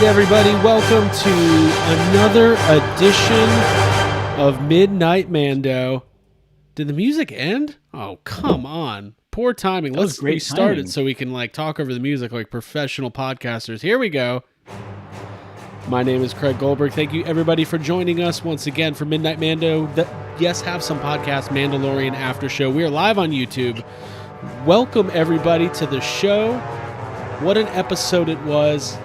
everybody. Welcome to another edition of Midnight Mando. Did the music end? Oh, come on. Poor timing. Let's restart it so we can talk over the music like professional podcasters. Here we go. My name is Craig Goldberg. Thank you, everybody, for joining us once again for Midnight Mando. Yes, have some podcast, Mandalorian Aftershow. We are live on YouTube. Welcome, everybody, to the show. What an episode it was.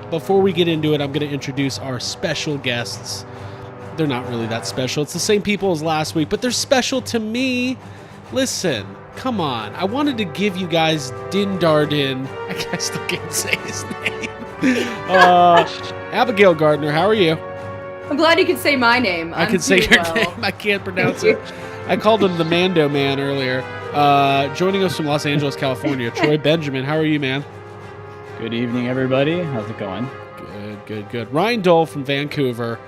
Before we get into it, I'm going to introduce our special guests. They're not really that special. It's the same people as last week, but they're special to me. Listen, come on. I wanted to give you guys Din Djarin. I still can't say his name. Abigail Gardner, how are you? I'm glad you could say my name. I can say your name. I can't pronounce it. I called him the Mando Man earlier. Joining us from Los Angeles, California, Troy Benjamin. How are you, man? Good evening, everybody. How's it going? Good. Ryan Dole from Vancouver.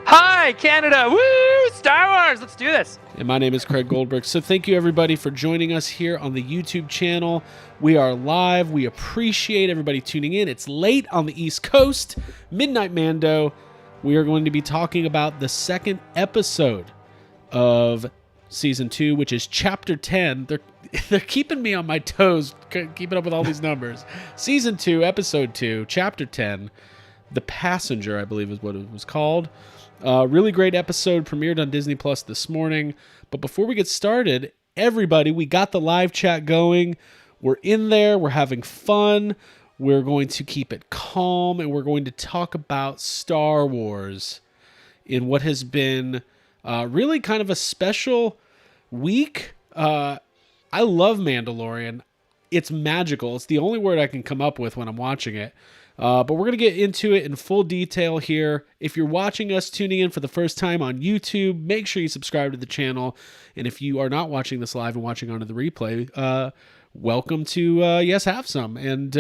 Hi, Canada. Woo! Star Wars. Let's do this. And my name is Craig Goldberg. So thank you, everybody, for joining us here on the YouTube channel. We are live. We appreciate everybody tuning in. It's late on the East Coast. Midnight Mando. We are going to be talking about the second episode of Season 2, which is Chapter 10. They're keeping me on my toes, keeping up with all these numbers. Season 2, Episode 2, Chapter 10, The Passenger, I believe is what it was called. Really great episode, premiered on Disney Plus this morning. But before we get started, everybody, we got the live chat going. We're in there. We're having fun. We're going to keep it calm, and we're going to talk about Star Wars in what has been really kind of a special week. I love Mandalorian. It's magical. It's the only word I can come up with when I'm watching it. But we're going to get into it in full detail here. If you're watching us, tuning in for the first time on YouTube, make sure you subscribe to the channel. And if you are not watching this live and watching onto the replay, welcome to Yes Have Some. And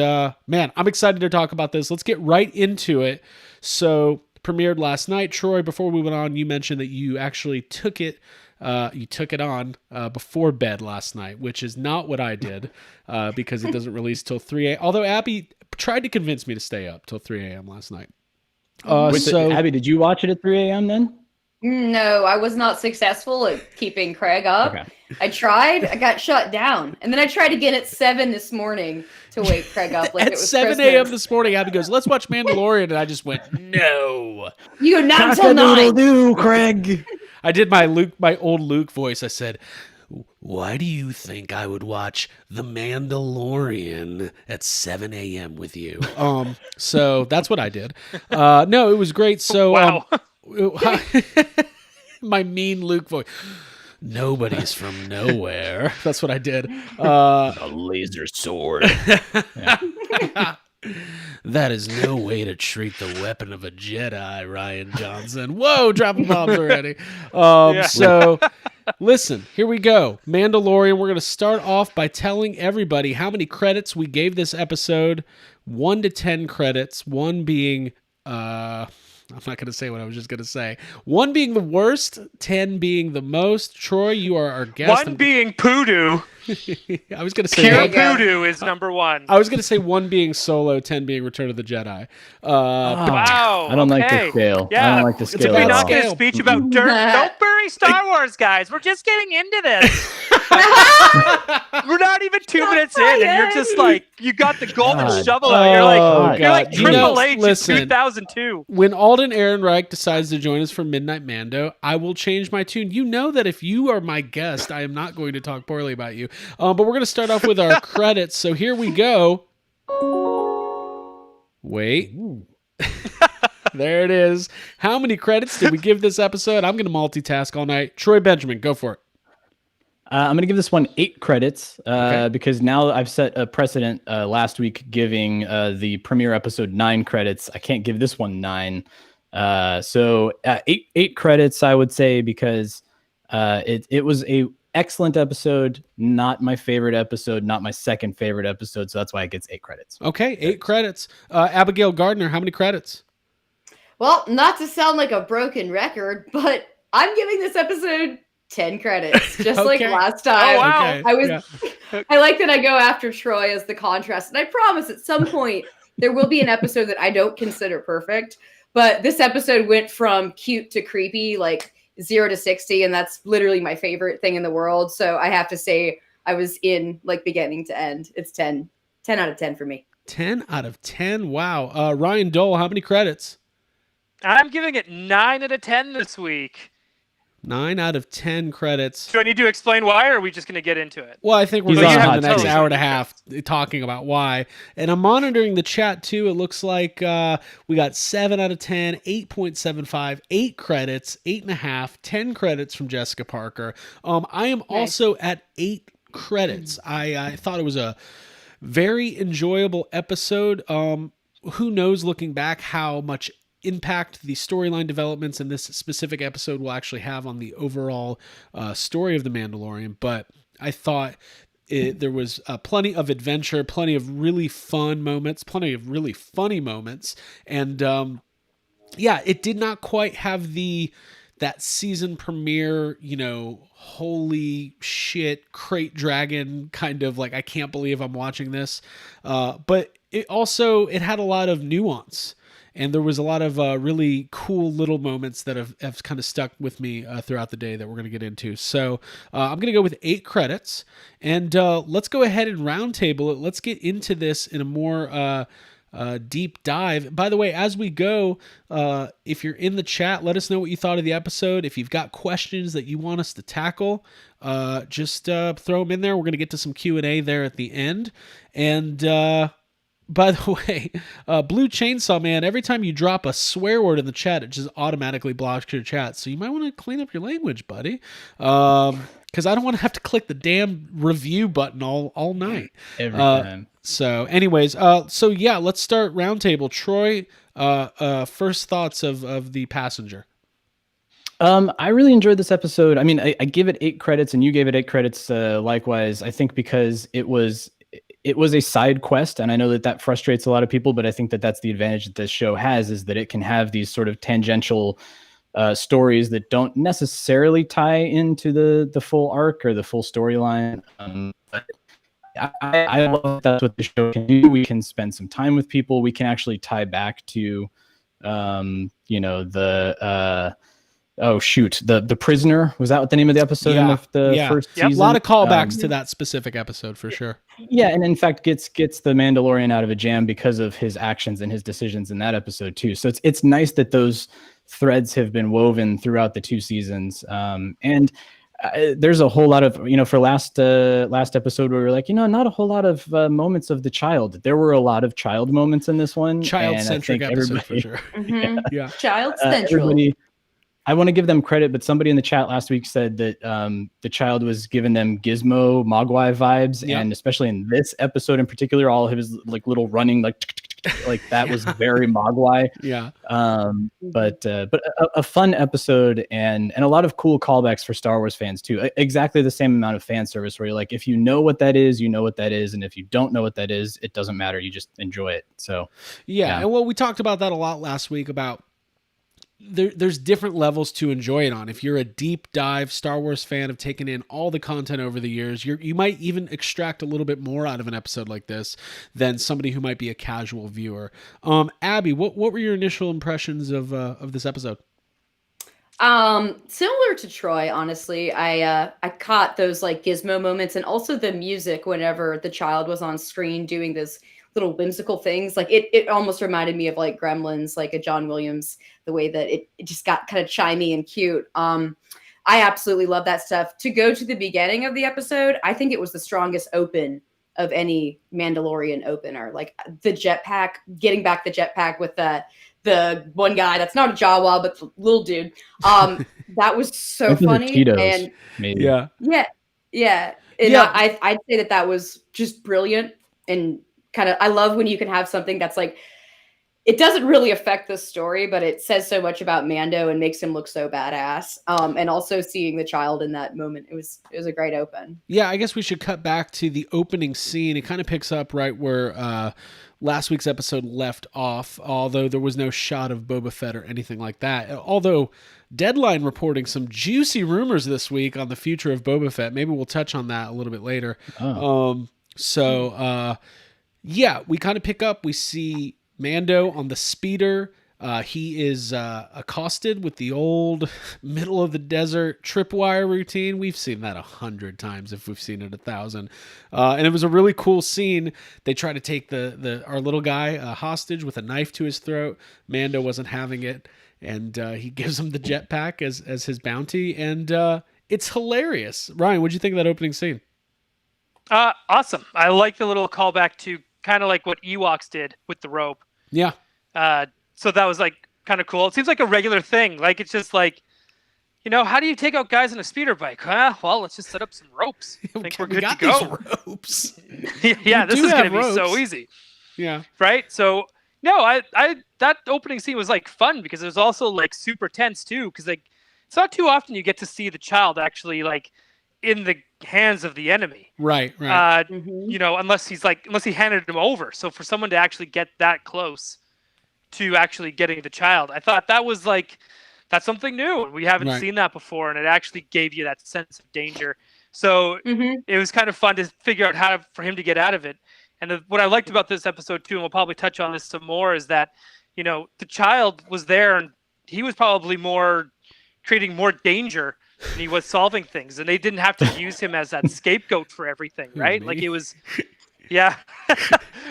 man, I'm excited to talk about this. Let's get right into it. So, premiered last night. Troy, before we went on, you mentioned that you actually took it on before bed last night, which is not what I did because it doesn't release till 3 a.m. Although Abby tried to convince me to stay up till 3 a.m. last night. Abby, did you watch it at 3 a.m. then? No, I was not successful at keeping Craig up. Okay. I tried. I got shut down. And then I tried again at 7 this morning to wake Craig up. Like at it was 7 a.m. this morning, Abby goes, let's watch Mandalorian. And I just went, no. You go, not until 9. Do, Craig. I did my old Luke voice. I said, why do you think I would watch The Mandalorian at 7 a.m. with you? So that's what I did. No, it was great. So, wow. My mean Luke voice. Nobody's from nowhere. That's what I did. A laser sword. That is no way to treat the weapon of a Jedi, Ryan Johnson. Whoa, dropping bombs already. So, listen, here we go. Mandalorian, we're going to start off by telling everybody how many credits we gave this episode. 1 to 10 credits, 1 being... I'm not going to say what I was just going to say. 1 being the worst, 10 being the most. Troy, you are our guest. 1 being poodoo. I was going to say Pure poodoo is number 1. I was going to say 1 being Solo, 10 being Return of the Jedi. Wow. I don't like the scale. Yeah. I don't like the scale. Did we not get a speech about dirt? Don't bury Star Wars, guys. We're just getting into this. We're not even 2 minutes in, and you're just like, you got the golden shovel out. You're like Triple H in 2002. When Alden Ehrenreich decides to join us for Midnight Mando, I will change my tune. You know that if you are my guest, I am not going to talk poorly about you. But we're going to start off with our credits. So here we go. Wait. There it is. How many credits did we give this episode? I'm going to multitask all night. Troy Benjamin, go for it. I'm going to give this one 8 credits because now I've set a precedent last week giving the premiere episode 9 credits. I can't give this one 9. So 8 credits, I would say, because it was a excellent episode, not my favorite episode, not my second favorite episode. So that's why it gets 8 credits. Okay, 8 credits. Abigail Gardner, how many credits? Well, not to sound like a broken record, but I'm giving this episode 10 credits, just like last time. Oh, wow. I like that I go after Troy as the contrast, and I promise at some point there will be an episode that I don't consider perfect, but this episode went from cute to creepy, like 0 to 60, and that's literally my favorite thing in the world. So I have to say I was in like beginning to end. It's 10 out of 10 for me. 10 out of 10. Wow. Ryan Dole, how many credits? I'm giving it 9 out of 10 this week. 9 out of 10 credits. Do I need to explain why, or are we just going to get into it? Well, I think we're He's going to on spend hot the next seat. hour and a half talking about why. And I'm monitoring the chat, too. It looks like we got 7 out of 10, 8.75, 8 credits, 8.5, 10 credits from Jessica Parker. I am also at 8 credits. I thought it was a very enjoyable episode. Who knows, looking back, how much impact the storyline developments in this specific episode will actually have on the overall story of The Mandalorian. But I thought there was plenty of adventure, plenty of really fun moments, plenty of really funny moments. And it did not quite have that season premiere, holy shit, crate dragon kind of like, I can't believe I'm watching this. But it had a lot of nuance. And there was a lot of really cool little moments that have kind of stuck with me throughout the day that we're going to get into. So I'm going to go with 8 credits. And let's go ahead and roundtable it. Let's get into this in a more deep dive. By the way, as we go, if you're in the chat, let us know what you thought of the episode. If you've got questions that you want us to tackle, just throw them in there. We're going to get to some Q&A there at the end. And by the way, Blue Chainsaw Man, every time you drop a swear word in the chat, it just automatically blocks your chat. So you might want to clean up your language, buddy. Because I don't want to have to click the damn review button all night. Every time. So anyways, let's start roundtable. Troy, first thoughts of The Passenger. I really enjoyed this episode. I mean, I give it 8 credits and you gave it 8 credits likewise. I think because it was a side quest, and I know that frustrates a lot of people, but I think that that's the advantage that this show has, is that it can have these sort of tangential stories that don't necessarily tie into the full arc or the full storyline. But I love that's what the show can do. We can spend some time with people. We can actually tie back to, the Prisoner. Was that what the name of the episode in the first season? A lot of callbacks to that specific episode for sure. Yeah, and in fact gets the Mandalorian out of a jam because of his actions and his decisions in that episode too. So it's nice that those threads have been woven throughout the 2 seasons. And there's a whole lot of, for last episode where we were like, not a whole lot of moments of the child. There were a lot of child moments in this one. Child-centric episode for sure. Mm-hmm. Yeah. Child central. I want to give them credit, but somebody in the chat last week said that the child was giving them Gizmo Mogwai vibes, and especially in this episode in particular, all of his like little running like that was very Mogwai. Yeah. But a fun episode and a lot of cool callbacks for Star Wars fans too. Exactly the same amount of fan service where you're like, if you know what that is, you know what that is, and if you don't know what that is, it doesn't matter. You just enjoy it. So yeah. And we talked about that a lot last week about. There's different levels to enjoy it on. If you're a deep dive Star Wars fan, of taking in all the content over the years, you might even extract a little bit more out of an episode like this than somebody who might be a casual viewer. Abby, what were your initial impressions of this episode? Similar to Troy, honestly. I caught those like Gizmo moments, and also the music whenever the child was on screen doing this little whimsical things. Like it almost reminded me of like Gremlins, like a John Williams, the way that it just got kind of chimey and cute. I absolutely love that stuff. To go to the beginning of the episode, I think it was the strongest open of any Mandalorian opener. Like the jetpack, getting back the jetpack with the one guy that's not a Jawa, but the little dude. That was so funny. And maybe. Yeah. And I'd say that was just brilliant. And kind of, I love when you can have something that's like, it doesn't really affect the story, but it says so much about Mando and makes him look so badass. And also seeing the child in that moment, it was a great open. Yeah, I guess we should cut back to the opening scene. It kind of picks up right where last week's episode left off, although there was no shot of Boba Fett or anything like that. Although Deadline reporting some juicy rumors this week on the future of Boba Fett. Maybe we'll touch on that a little bit later. Yeah, we kind of pick up. We see Mando on the speeder. He is accosted with the old middle of the desert tripwire routine. We've seen that 100 times if we've seen it 1,000. And it was a really cool scene. They try to take our little guy hostage with a knife to his throat. Mando wasn't having it, and he gives him the jetpack as his bounty. And it's hilarious. Ryan, what'd you think of that opening scene? Awesome. I like the little callback to kind of like what Ewoks did with the rope. Yeah. So that was like kind of cool. It seems like a regular thing. Like it's just like, how do you take out guys on a speeder bike? Well, let's just set up some ropes. I think we're good to go. These ropes. Yeah, this is going to be so easy. Yeah. Right. So no, I that opening scene was like fun because it was also like super tense too. Because like it's not too often you get to see the child actually like in the hands of the enemy. Right. Unless he handed him over. So for someone to actually get that close to actually getting the child, I thought that's something new. We haven't seen that before, and it actually gave you that sense of danger. So it was kind of fun to figure out for him to get out of it. And what I liked about this episode too, and we'll probably touch on this some more, is that the child was there, and he was probably creating more danger than he was solving things, and they didn't have to use him as that scapegoat for everything, right? Like it was, yeah,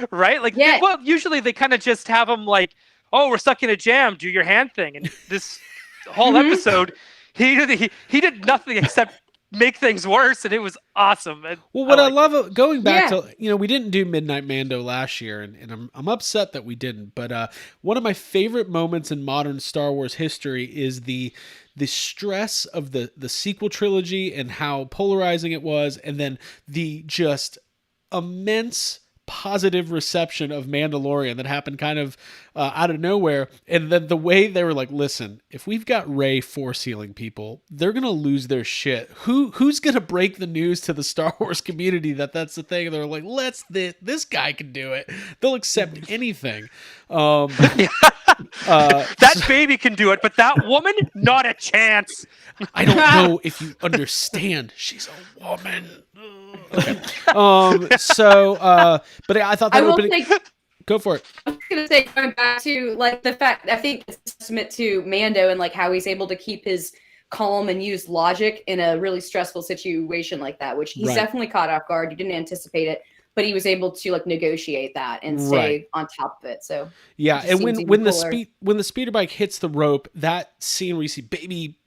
right. Like, well, usually they kind of just have him like, oh, we're stuck in a jam, do your hand thing, and this whole episode, he did nothing except make things worse, and it was awesome. And what I love going back to, we didn't do Midnight Mando last year, and I'm upset that we didn't. But one of my favorite moments in modern Star Wars history is the stress of the sequel trilogy and how polarizing it was, and then the just immense positive reception of Mandalorian that happened kind of out of nowhere. And then the way they were like, listen, if we've got Rey force healing people, they're going to lose their shit. Who's going to break the news to the Star Wars community that's the thing? They're like, this guy can do it. They'll accept anything. That baby can do it, but that woman, not a chance. I don't know if you understand. She's a woman. Okay. But I thought that opening. Go for it. I was gonna say, going back to like the fact, I think it's a testament to Mando and like how he's able to keep his calm and use logic in a really stressful situation like that, which he's definitely caught off guard. You didn't anticipate it, but he was able to like negotiate that and stay on top of it. So yeah, and when the speeder bike hits the rope, that scene where you see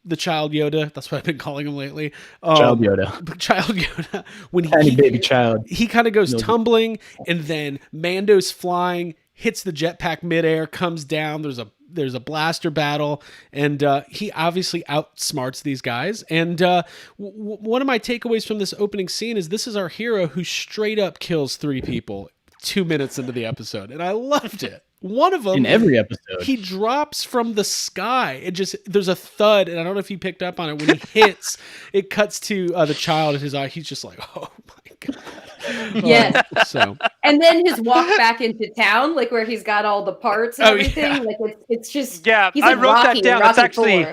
the child Yoda, that's what I've been calling him lately. Child Yoda. When baby child. He kind of goes tumbling, and then Mando's flying, hits the jetpack midair, comes down. There's a blaster battle, and he obviously outsmarts these guys. And one of my takeaways from this opening scene is this is our hero who straight up kills 3 people 2 minutes into the episode, and I loved it. One of them in every episode, he drops from the sky. There's a thud, and I don't know if he picked up on it. When he hits, it cuts to the child in his eye. He's just like, oh my god. Yes. And then his walk back into town, like where he's got all the parts and everything. Yeah. Like it's just he's like I wrote Rocky, that down. Rocky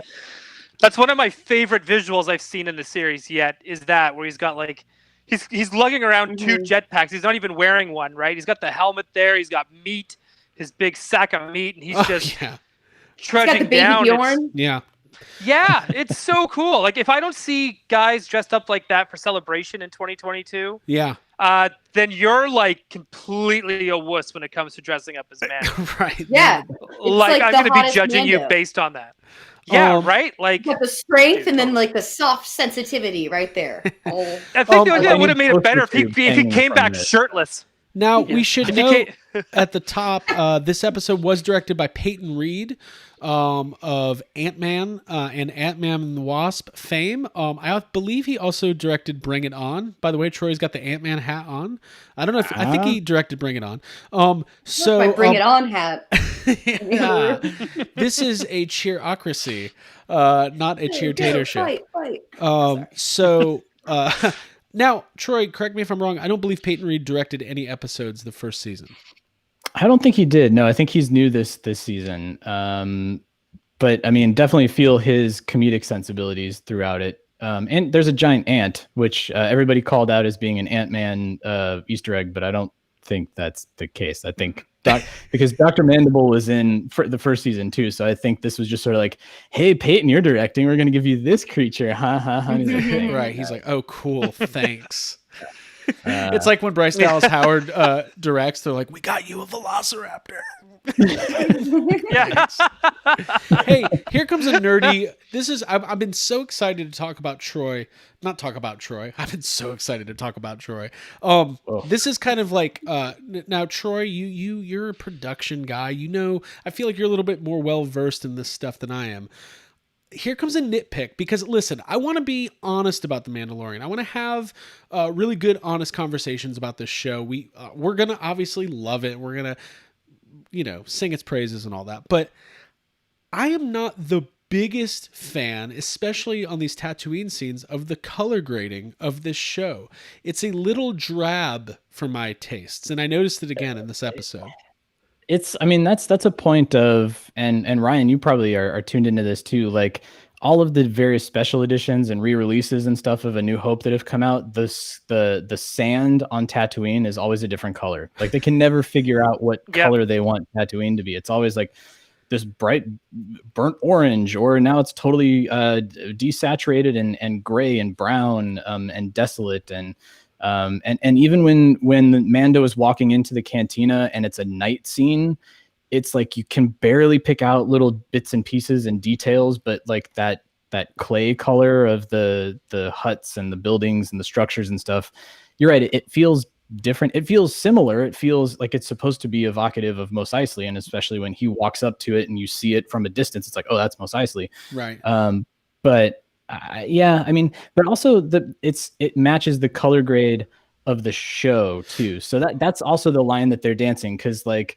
That's one of my favorite visuals I've seen in the series yet. Is that where he's got like he's lugging around 2 jetpacks. He's not even wearing one, right? He's got the helmet there. He's got meat. His big sack of meat, and he's just trudging down. Yeah, it's so cool. Like if I don't see guys dressed up like that for Celebration in 2022, then you're like completely a wuss when it comes to dressing up as Mando. Right? Yeah, like I'm going to be judging you based on that. Yeah, right. Like the strength and then like the soft sensitivity right there. I think it would have made it better if he came back shirtless. Now, we should know at the top, this episode was directed by Peyton Reed of Ant-Man and Ant-Man and the Wasp fame. I believe he also directed Bring It On. By the way, Troy's got the Ant-Man hat on. I don't know if I think he directed Bring It On. My Bring It On hat. Yeah. This is a cheerocracy, not a cheer-tatership. Fight. Now, Troy, correct me if I'm wrong. I don't believe Peyton Reed directed any episodes the first season. I don't think he did. No, I think he's new this season. But I mean, definitely feel his comedic sensibilities throughout it. And there's a giant ant, which everybody called out as being an Ant-Man Easter egg, but I don't think that's the case. I think because Dr. Mandible was in for the first season too, so I think this was just sort of like, hey, Peyton, you're directing. We're going to give you this creature. Ha ha ha. Right. He's like, oh, cool. Thanks. It's like when Bryce Dallas Howard directs, they're like, we got you a velociraptor. Yeah. Hey, here comes a nerdy. I've been so excited to talk about Troy. Not talk about Troy. I've been so excited to talk about Troy. This is kind of like now, Troy, you're a production guy. I feel like you're a little bit more well versed in this stuff than I am. Here comes a nitpick, because listen, I want to be honest about The Mandalorian. I want to have really good, honest conversations about this show. We're going to obviously love it. We're going to, sing its praises and all that. But I am not the biggest fan, especially on these Tatooine scenes, of the color grading of this show. It's a little drab for my tastes. And I noticed it again in this episode. I mean, that's a point of, and Ryan, you probably are tuned into this too. Like all of the various special editions and re-releases and stuff of A New Hope that have come out, the sand on Tatooine is always a different color. Like they can never figure out what color they want Tatooine to be. It's always like this bright burnt orange, or now it's totally desaturated and gray and brown and desolate and even when Mando is walking into the cantina and it's a night scene, it's like you can barely pick out little bits and pieces and details, but like that clay color of the huts and the buildings and the structures and stuff, you're right, it feels different. It feels similar. It feels like it's supposed to be evocative of Mos Eisley, and especially when he walks up to it and you see it from a distance, it's like, oh, that's Mos Eisley. Right. But yeah, I mean, but also it matches the color grade of the show too. So that's also the line that they're dancing, because like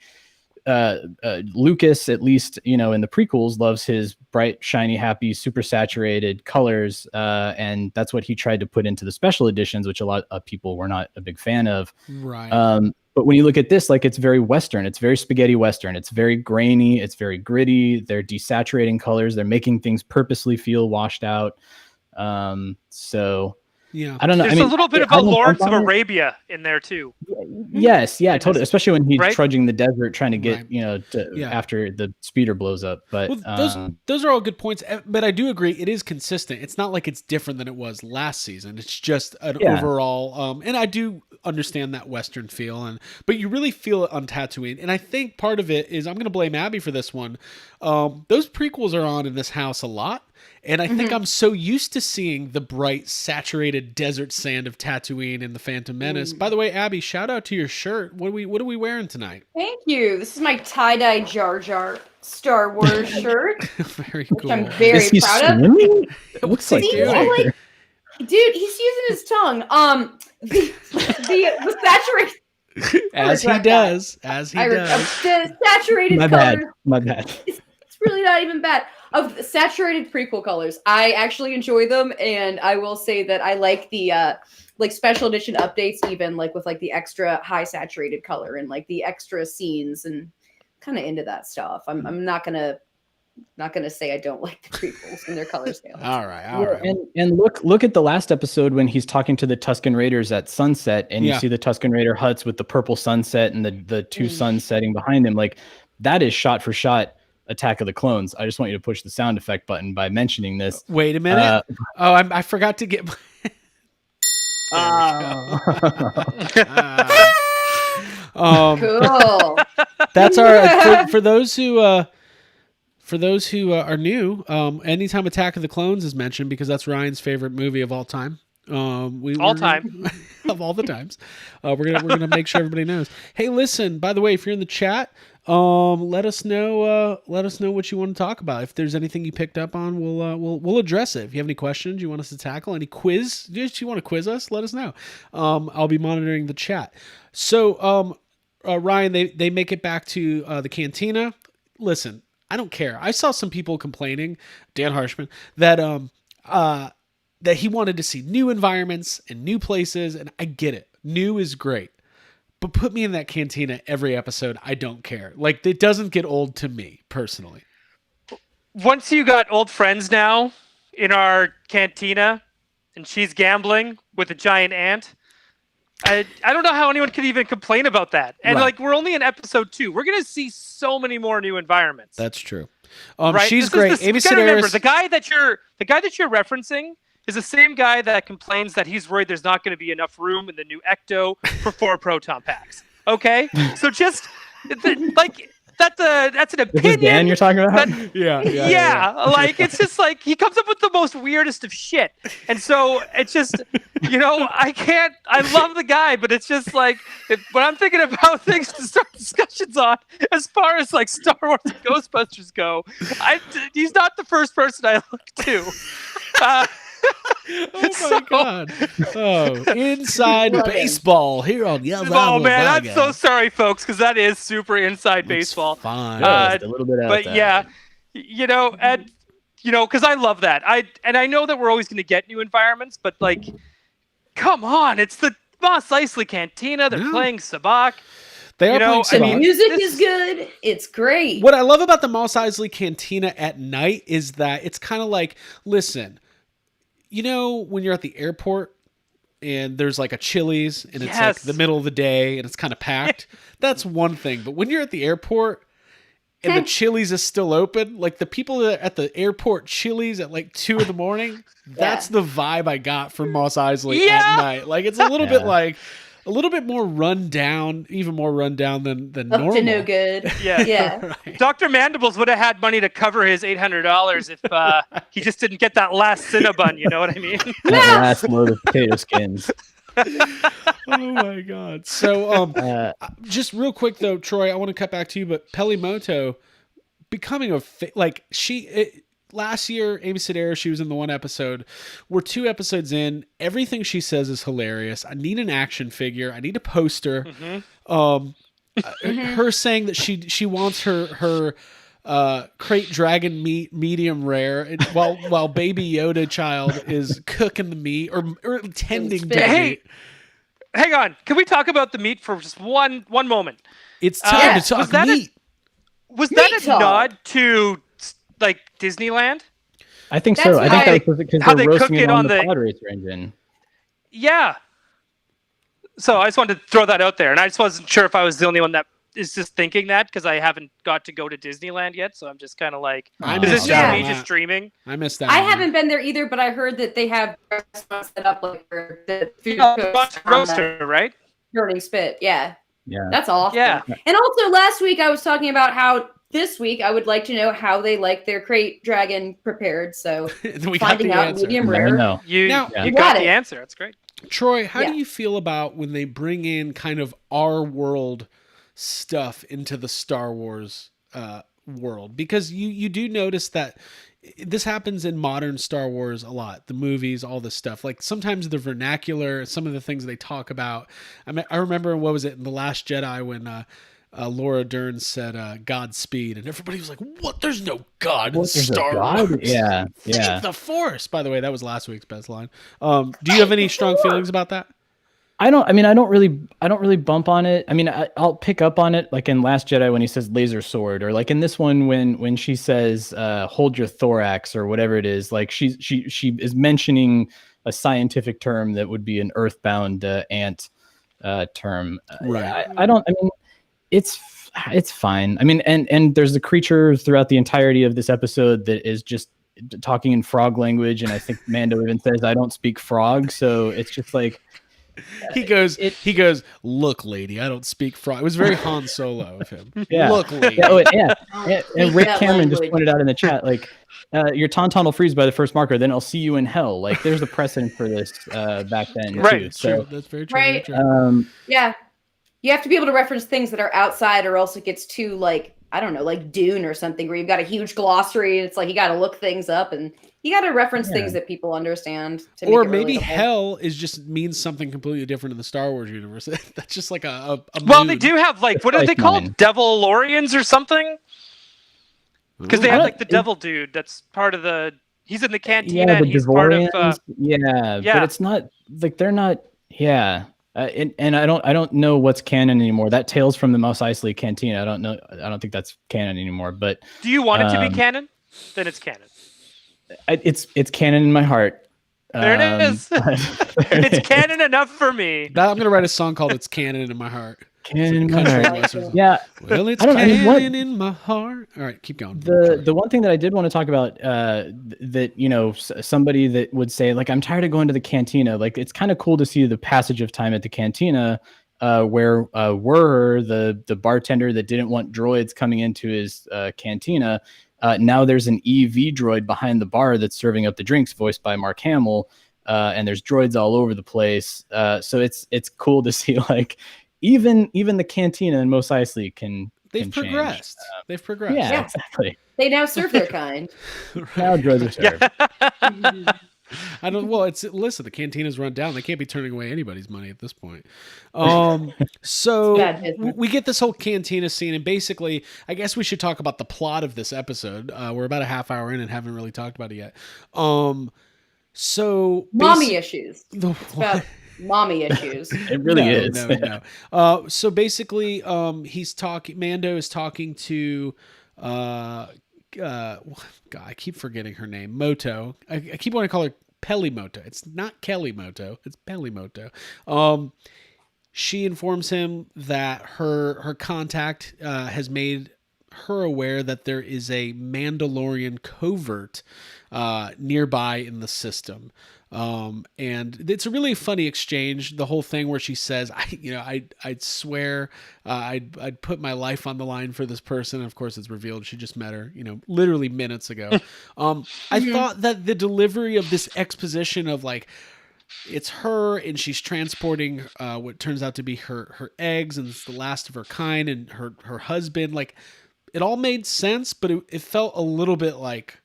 Lucas, at least in the prequels, loves his bright, shiny, happy, super saturated colors, and that's what he tried to put into the special editions, which a lot of people were not a big fan of. Right. But when you look at this, like it's very Western, it's very spaghetti Western, it's very grainy, it's very gritty. They're desaturating colors. They're making things purposely feel washed out. So yeah, I don't know. There's a little bit of Lawrence of Arabia in there too. Yes, yeah, totally. Especially when he's right? trudging the desert trying to get, after the speeder blows up. But those are all good points. But I do agree, it is consistent. It's not like it's different than it was last season. It's just an overall. And I do understand that Western feel, but you really feel it on Tatooine. And I think part of it is, I'm going to blame Abby for this one. Those prequels are on in this house a lot. And I think I'm so used to seeing the bright, saturated desert sand of Tatooine in The Phantom Menace. By the way, Abby, shout out to your shirt. What are we wearing tonight? Thank you. This is my tie-dye Jar Jar Star Wars shirt. Very cool. Which I'm very proud of. It looks like dude, he's using his tongue. The saturated... As he does. The saturated colors. My bad. It's really not even bad. Of the saturated prequel colors, I actually enjoy them, and I will say that I like the like special edition updates, even like with like the extra high saturated color and like the extra scenes, and kind of into that stuff. I'm not gonna say I don't like the prequels and their color scale. All right. And look at the last episode when he's talking to the Tusken Raiders at sunset, and you see the Tusken Raider huts with the purple sunset and the two suns setting behind him. Like that is shot for shot Attack of the Clones. I just want you to push the sound effect button by mentioning this. Wait a minute. I forgot to get. Cool. That's our for those who are new. Anytime Attack of the Clones is mentioned, because that's Ryan's favorite movie of all time. Time of all the times. We're gonna make sure everybody knows. Hey, listen. By the way, if you're in the chat, let us know what you want to talk about. If there's anything you picked up on, we'll address it. If you have any questions you want us to tackle, any quiz, just you want to quiz us, let us know. I'll be monitoring the chat. So, Ryan, they make it back to the cantina. Listen, I don't care. I saw some people complaining, Dan Harshman, that he wanted to see new environments and new places, and I get it. New is great. But put me in that cantina every episode. I don't care. Like, it doesn't get old to me, personally. Once you got old friends now in our cantina, and she's gambling with a giant ant, I don't know how anyone could even complain about that. And Right. like, we're only in episode 2. We're gonna see so many more new environments. That's true. Right? She's This is great. the- Amy you gotta remember, Sedaris. the guy that you're referencing is the same guy that complains that he's worried there's not going to be enough room in the new Ecto for 4 proton packs. Okay, so just like that's an Is this opinion. Dan you're talking about? Yeah, like it's just like he comes up with the most weirdest of shit, and so it's just I love the guy, but it's just like when I'm thinking about things to start discussions on, as far as like Star Wars and Ghostbusters go, he's not the first person I look to. Oh my god! Oh, inside Love him. baseball here on Yellow. Oh man, I'm so sorry, folks, because that is super inside baseball. Fine. Just a little bit But outside. yeah, and because I love that. I know that we're always going to get new environments, but like, come on, it's the Mos Eisley Cantina. They're Yeah. playing Sabak. They are playing The Sabak. music is good. It's great. What I love about the Mos Eisley Cantina at night is that it's kind of like, listen, when you're at the airport and there's like a Chili's and it's like Yes. the middle of the day and it's kind of packed, that's one thing. But when you're at the airport and the Chili's is still open, like the people that are at the airport Chili's at like 2 a.m, that's the vibe I got from Mos Eisley at night. Like it's a little bit like a little bit more run down, even more run down than Up normal. to no good. Yeah. Yeah. Right. Dr. Mandibles would have had money to cover his $800 if he just didn't get that last Cinnabon. You know what I mean? That last load of potato skins. Oh my god. So just real quick though, Troy, I want to cut back to you, but Pelimoto becoming last year, Amy Sedaris, she was in the one episode. We're 2 episodes in. Everything she says is hilarious. I need an action figure. I need a poster. Her saying that she wants her crate dragon meat medium rare, while Baby Yoda child is cooking the meat or tending to Hey, meat. hang on. Can we talk about the meat for just one moment? It's time to talk was that meat. Was that Meat a talk. nod to like Disneyland? I think That's so. I think why- that was because how they're they cook roasting it it on on the the- pod racer engine. Yeah. So I just wanted to throw that out there, and I just wasn't sure if I was the only one that is just thinking that because I haven't got to go to Disneyland yet. So I'm just kind of like, I is this missed just out me on just that. dreaming? I missed that. I one. haven't been there either, but I heard that they have restaurants set up like for the food Bunch of on the roaster, right? burning spit. Yeah. Yeah. That's awesome. Yeah. And also last week I was talking about how this week I would like to know how they like their crate dragon prepared. So We got finding the out answer. medium I rare. know. You Now- you Got got it. the answer. That's great. Troy, how Yeah. do you feel about when they bring in kind of our world stuff into the Star Wars world? Because you do notice that this happens in modern Star Wars a lot. The movies, all this stuff. Like sometimes the vernacular, some of the things they talk about. I remember, what was it, in The Last Jedi when Laura Dern said Godspeed, and everybody was like, what? There's no God in What, there's a Star God? Wars. Yeah. Thank Yeah. the Force. By the way, that was last week's best line. Do you have any strong feelings about that? I don't really bump on it. I mean, I'll pick up on it, like in Last Jedi when he says laser sword, or like in this one when she says hold your thorax or whatever it is. Like she is mentioning a scientific term that would be an earthbound ant term. Right. I mean, it's fine. I mean, and there's a creature throughout the entirety of this episode that is just talking in frog language, and I think Mando even says, "I don't speak frog," so it's just like. He goes, look, lady, I don't speak frog. It was very Han Solo of him. Yeah. Look, lady. Yeah. And Speak Rick that Cameron just language. pointed out in the chat, like, your tauntaun will freeze by the first marker, then I'll see you in hell. Like, there's a precedent for this back then, Right. too. That's true. So, That's very true. very Right. true. Yeah. You have to be able to reference things that are outside, or else it gets too, like, I don't know, like Dune or something, where you've got a huge glossary and it's like you got to look things up and you got to reference things that people understand. To Or make it maybe relatable. hell is just means something completely different in the Star Wars universe. That's just like a Well, mood. they do have like, what are like they called? mine. Devilorians or something? Because they I have don't- like the devil dude that's part of the. He's in the cantina yeah, and the he's part of. Devorians, yeah, yeah. but it's not, like, they're not, yeah. And I don't know what's canon anymore. That Tales from the Mos Eisley Cantina, I don't think that's canon anymore, but Do you want it to be Um, canon? Then it's canon. it's canon in my heart. There it is. It's canon enough for me. I'm gonna write a song called "It's Canon in My Heart." Canon in It's my a country heart. western song. Yeah. Well, it's I don't know, I mean, canon in my heart. All right, keep going. The one thing that I did want to talk about, that, you know, somebody that would say, like, I'm tired of going to the cantina. Like, it's kind of cool to see the passage of time at the cantina, where the bartender that didn't want droids coming into his cantina. Now there's an EV droid behind the bar that's serving up the drinks, voiced by Mark Hamill. And there's droids all over the place. So it's cool to see, like, even the cantina in Mos Eisley can progressed. They've progressed. Yeah, exactly. They now serve their kind. Now droids are served. Listen, the cantina's run down. They can't be turning away anybody's money at this point. So we get this whole cantina scene, and basically, I guess we should talk about the plot of this episode. We're about a half hour in and haven't really talked about it yet. So mommy issues. It's about mommy issues. It really is. No. So basically, Mando is talking to, God, I keep forgetting her name. Moto. I keep wanting to call her Pelimoto. It's not Kelly Moto. It's Pelimoto. She informs him that her contact has made her aware that there is a Mandalorian covert nearby in the system. And it's a really funny exchange, the whole thing where she says, I'd swear, I'd put my life on the line for this person. And of course it's revealed she just met her, literally minutes ago. I thought that the delivery of this exposition of, like, it's her and she's transporting what turns out to be her eggs, and it's the last of her kind, and her husband, like, it all made sense, but it felt a little bit like,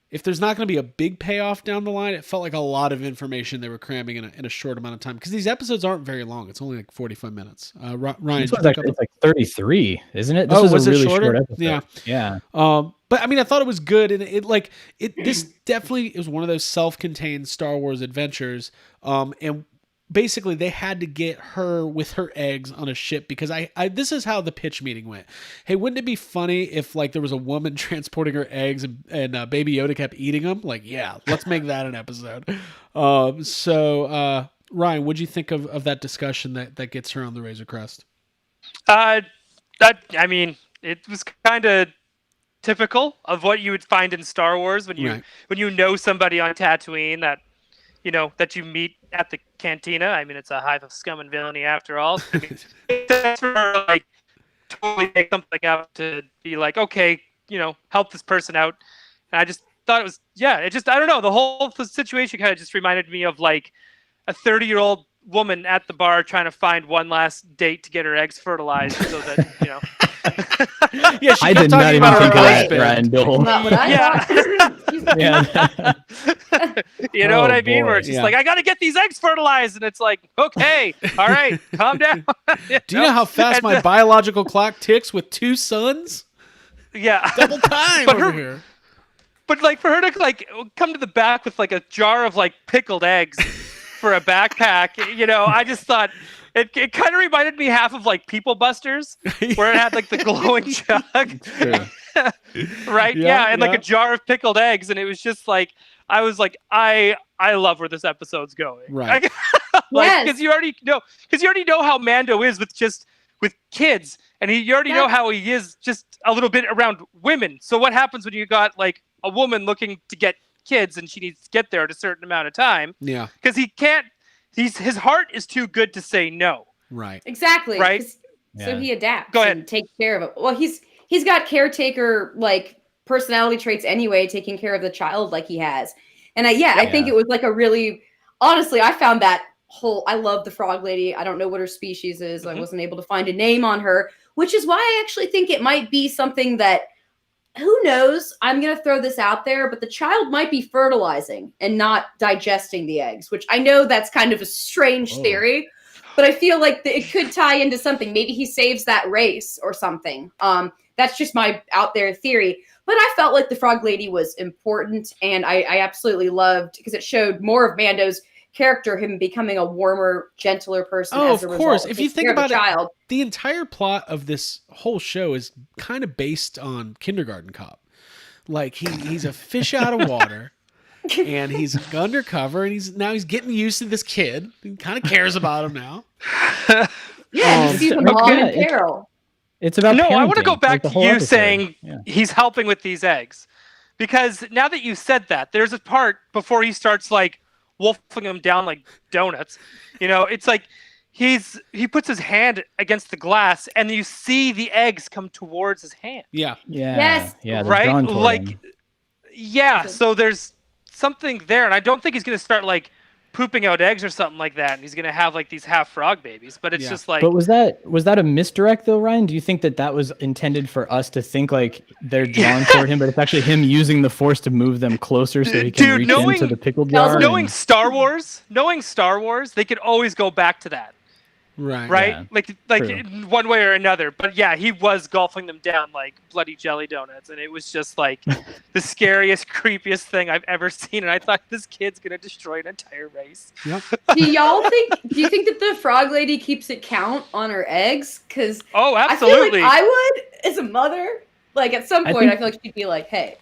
if there's not going to be a big payoff down the line, it felt like a lot of information they were cramming in a short amount of time, because these episodes aren't very long. It's only like 45 minutes. Ryan, it's like 33, isn't it? This was a really it shorter? short episode. Yeah. But I mean, I thought it was good, and this definitely is one of those self-contained Star Wars adventures. And basically they had to get her with her eggs on a ship, because this is how the pitch meeting went. Hey, wouldn't it be funny if, like, there was a woman transporting her eggs and Baby Yoda kept eating them? Like, yeah, let's make that an episode. So Ryan, what'd you think of that discussion that gets her on the Razor Crest? I mean, it was kind of typical of what you would find in Star Wars when you know somebody on Tatooine that you meet at the cantina. I mean, it's a hive of scum and villainy after all. I mean, that's for her, like, totally take something out to be like, okay, help this person out. And I just thought it was, I don't know. The whole situation kind of just reminded me of, like, a 30-year-old woman at the bar trying to find one last date to get her eggs fertilized so that, Yeah, I did not even think of that, Ryan Bill. Not what I thought. You know what I mean? Where it's just like, I got to get these eggs fertilized. And it's like, okay, all right, calm down. Do you know how fast my biological clock ticks with 2 sons? Yeah. Double time over here. But, like, for her to, like, come to the back with, like, a jar of, like, pickled eggs for a backpack, I just thought it kind of reminded me half of, like, People Busters, where it had, like, the glowing jug. Right? Yeah. And like a jar of pickled eggs. And it was just like, I was like, I love where this episode's going. Right. Because you already know how Mando is with kids, and you already know how he is just a little bit around women. So what happens when you got, like, a woman looking to get kids and she needs to get there at a certain amount of time? Yeah. Because his heart is too good to say no. Right. Exactly. Right. So he adapts. Go ahead. And takes care of it. Well, he's got caretaker, like, personality traits anyway, taking care of the child like he has. And I think it was, like, a really, honestly, I found that I love the frog lady. I don't know what her species is. I wasn't able to find a name on her, which is why I actually think it might be something that, who knows? I'm going to throw this out there, but the child might be fertilizing and not digesting the eggs, which I know that's kind of a strange theory, but I feel like it could tie into something. Maybe he saves that race or something. That's just my out there theory. But I felt like the frog lady was important, and I absolutely loved, because it showed more of Mando's character, him becoming a warmer, gentler person. As a result. Of course. If you think about it, the entire plot of this whole show is kind of based on Kindergarten Cop. Like, he's a fish out of water. and he's undercover, and he's getting used to this kid. He kind of cares about him now. Yeah, he's the mom in yeah, peril. It's about No, I want to parenting, go back the to whole you episode. saying Yeah. he's helping with these eggs. Because now that you said that, there's a part before he starts like wolfing them down like donuts. It's like he puts his hand against the glass and you see the eggs come towards his hand. Yeah. Yes. Yeah, they're Right? drawn toward Like, him. yeah, so there's something there. And I don't think he's going to start like pooping out eggs or something like that. And he's going to have like these half frog babies. But it's just like. But was that a misdirect though, Ryan? Do you think that was intended for us to think like they're drawn toward him, but it's actually him using the force to move them closer so he can reach into the pickle jar? Knowing Star Wars, they could always go back to that. Right. Yeah, like true. one way or another. But yeah, he was gulping them down like bloody jelly donuts, and it was just like the scariest, creepiest thing I've ever seen. And I thought this kid's gonna destroy an entire race. Yep. Do you think that the frog lady keeps it count on her eggs? Because absolutely, I feel like I would as a mother. Like at some point, I feel like she'd be like, "Hey."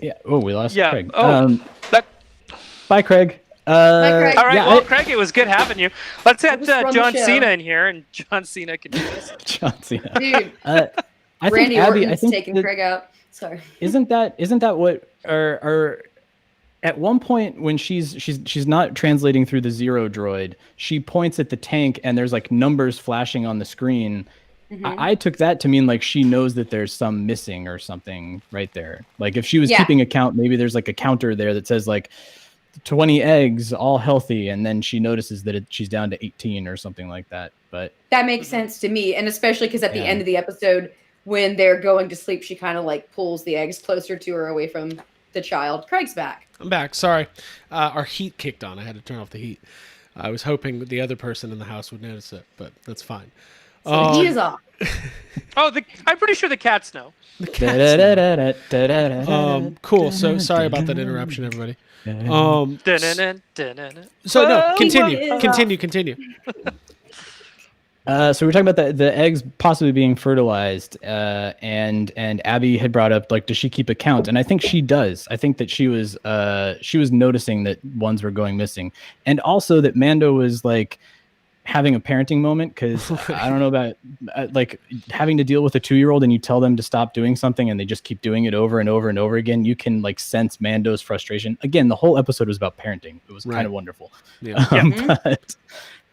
Yeah. Oh, we lost Craig. Bye, Craig. Craig. All right, Craig, it was good having you. Let's have John the show. Cena in here, and John Cena can do this. John Cena. Dude, I think Randy Abby, Orton's taking Craig out. Sorry. Isn't that what or at one point when she's not translating through the zero droid, she points at the tank and there's like numbers flashing on the screen. Mm-hmm. I took that to mean like she knows that there's some missing or something right there. Like if she was keeping a count, maybe there's like a counter there that says like 20 eggs, all healthy, and then she notices that she's down to 18 or something like that. But that makes sense to me, and especially because at the end of the episode, when they're going to sleep, she kind of like pulls the eggs closer to her, away from the child. Craig's back. I'm back. Sorry, our heat kicked on. I had to turn off the heat. I was hoping the other person in the house would notice it, but that's fine. So the heat is off. I'm pretty sure the cats know. Cool. So sorry about that interruption, everybody. So no, continue. So we're talking about the eggs possibly being fertilized, and Abby had brought up like, does she keep a count? And I think she does. I think that she was noticing that ones were going missing, and also that Mando was like having a parenting moment, because I don't know about like having to deal with a 2-year-old and you tell them to stop doing something and they just keep doing it over and over and over again. You can like sense Mando's frustration. Again, the whole episode was about parenting. It was kind of wonderful. Yeah.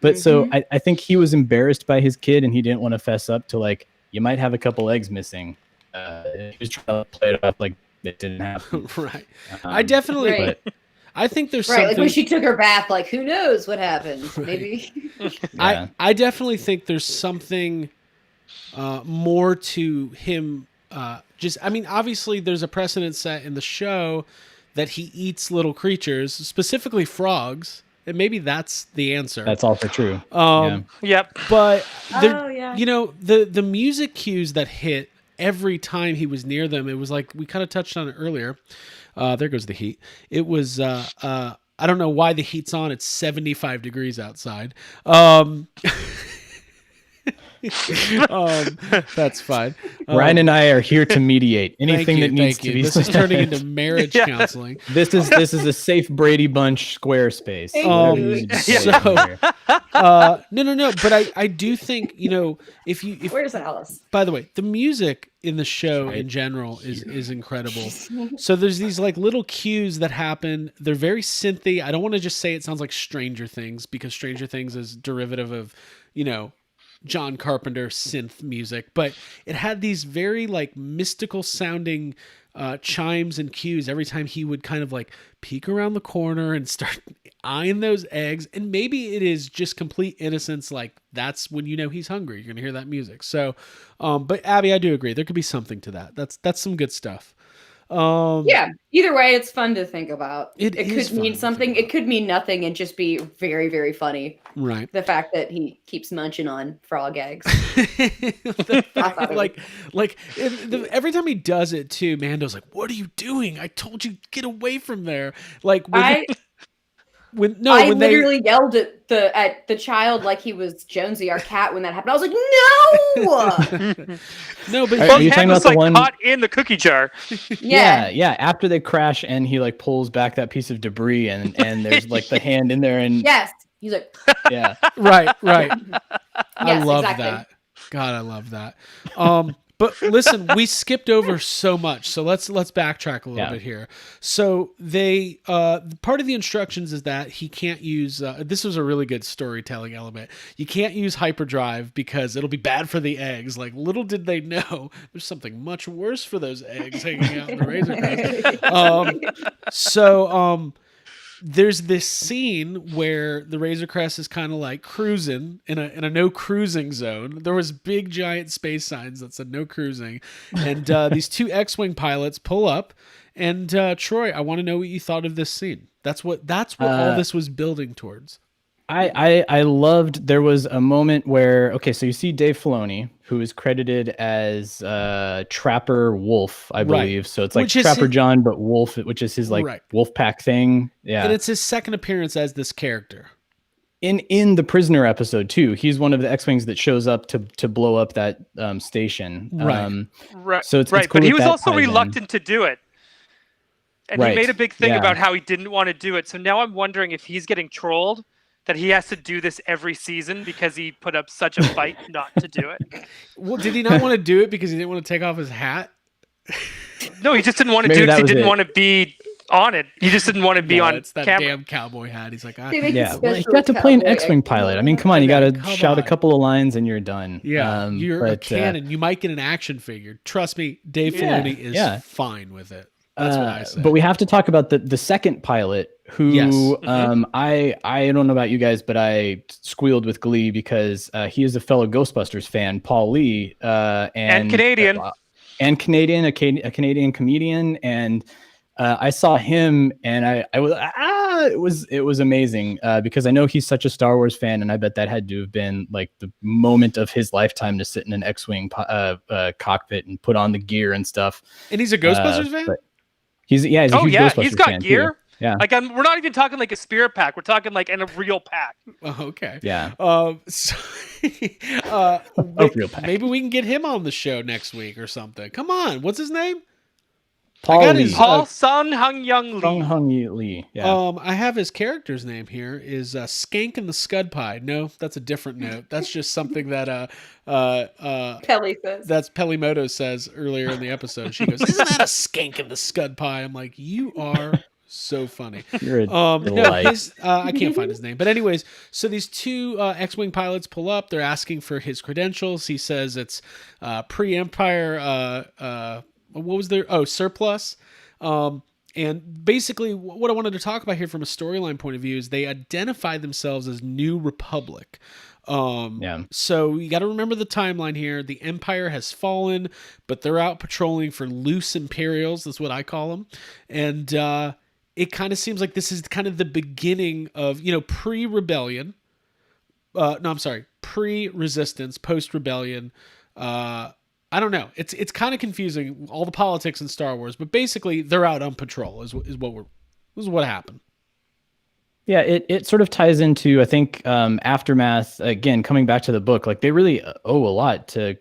But so I think he was embarrassed by his kid and he didn't want to fess up to like, you might have a couple eggs missing. He was trying to play it off like it didn't happen. Right. I definitely. Right. I think there's something. Like when she took her bath, like who knows what happened? Maybe. I definitely think there's something more to him. Obviously there's a precedent set in the show that he eats little creatures, specifically frogs, and maybe that's the answer. That's also true. Yep. But the music cues that hit every time he was near them, it was like we kind of touched on it earlier. There goes the heat. It was, I don't know why the heat's on. It's 75 degrees outside. That's fine. Ryan and I are here to mediate anything that needs to be. This is turning into marriage counseling. This is a safe Brady Bunch square space. No. But I do think, if where's Alice? By the way, the music in the show in general is incredible. So there's these like little cues that happen. They're very synthy. I don't want to just say it sounds like Stranger Things, because Stranger Things is derivative of, John Carpenter synth music, but it had these very like mystical sounding chimes and cues every time he would kind of like peek around the corner and start eyeing those eggs. And maybe it is just complete innocence. Like that's when he's hungry. You're going to hear that music. So, but Abby, I do agree. There could be something to that. That's some good stuff. Either way, it's fun to think about. It could mean something. It could mean nothing and just be very, very funny. Right. The fact that he keeps munching on frog eggs. Every time he does it too, Mando's like, "What are you doing? I told you, get away from there." Like when literally yelled at the child like he was Jonesy, our cat, when that happened. I was like, no. No, but Are you talking about the like one caught in the cookie jar? Yeah. After they crash and he like pulls back that piece of debris and there's like the hand in there and yes, he's like, yeah. right. yes, I love exactly. that. God, I love that. But listen, we skipped over so much, so let's backtrack a little bit here. So they part of the instructions is that he can't use. This was a really good storytelling element. You can't use hyperdrive because it'll be bad for the eggs. Like little did they know, there's something much worse for those eggs hanging out in the Razor Crest. There's this scene where the Razor Crest is kind of like cruising in a no cruising zone. There was big giant space signs that said no cruising, and these two X-wing pilots pull up. And Troy, I want to know what you thought of this scene. That's what all this was building towards. I loved, there was a moment where, okay, so you see Dave Filoni, who is credited as Trapper Wolf, I believe. So it's like Trapper John, but Wolf, which is his like wolf pack thing. Yeah. And it's his second appearance as this character. In the Prisoner episode too, he's one of the X-Wings that shows up to blow up that station. Right. So it's right. cool, but he was that also ties reluctant to do it. And he made a big thing about how he didn't want to do it. So now I'm wondering if he's getting trolled, that he has to do this every season because he put up such a fight not to do it. Well, did he not want to do it because he didn't want to take off his hat? No, he just didn't want to do it because he didn't want to be on it. He just didn't want to be on it's that camera. damn cowboy hat. He's like, well, you got to play an X-Wing pilot. I mean, come on, you got to shout a couple of lines and you're done. Yeah, you're a cannon. You might get an action figure. Trust me, Dave Filoni is fine with it. That's what I say. But we have to talk about the second pilot who I don't know about you guys, but I squealed with glee because he is a fellow Ghostbusters fan, Paul Lee, and Canadian. A Canadian comedian, and I saw him and it was amazing because I know he's such a Star Wars fan, and I bet that had to have been like the moment of his lifetime to sit in an X-wing cockpit and put on the gear and stuff. And he's a Ghostbusters fan. He's a huge Ghostbusters he's got fan gear. Too. Yeah, like we're not even talking like a spirit pack. We're talking like in a real pack. Oh, okay. Yeah. Real pack. Maybe we can get him on the show next week or something. Come on, what's his name? Paul Sun Hung Young Lee. Yeah. I have his character's name here is Skank and the Scud Pie. No, that's a different note. That's just something that Pelly says. That's Pelimoto says earlier in the episode. She goes, "Isn't that a Skank and the Scud Pie?" I'm like, you are so funny. You're a delight. I can't find his name. But anyways, so these two X-Wing pilots pull up. They're asking for his credentials. He says it's pre-Empire. What was their surplus? And basically, what I wanted to talk about here from a storyline point of view is they identify themselves as New Republic. So you got to remember the timeline here. The Empire has fallen, but they're out patrolling for loose Imperials. That's what I call them. And it kind of seems like this is kind of the beginning of, pre-rebellion. Pre-resistance, post-rebellion. I don't know. It's kind of confusing, all the politics in Star Wars, but basically they're out on patrol is what happened. Yeah, it sort of ties into, I think, Aftermath, again, coming back to the book, like they really owe a lot to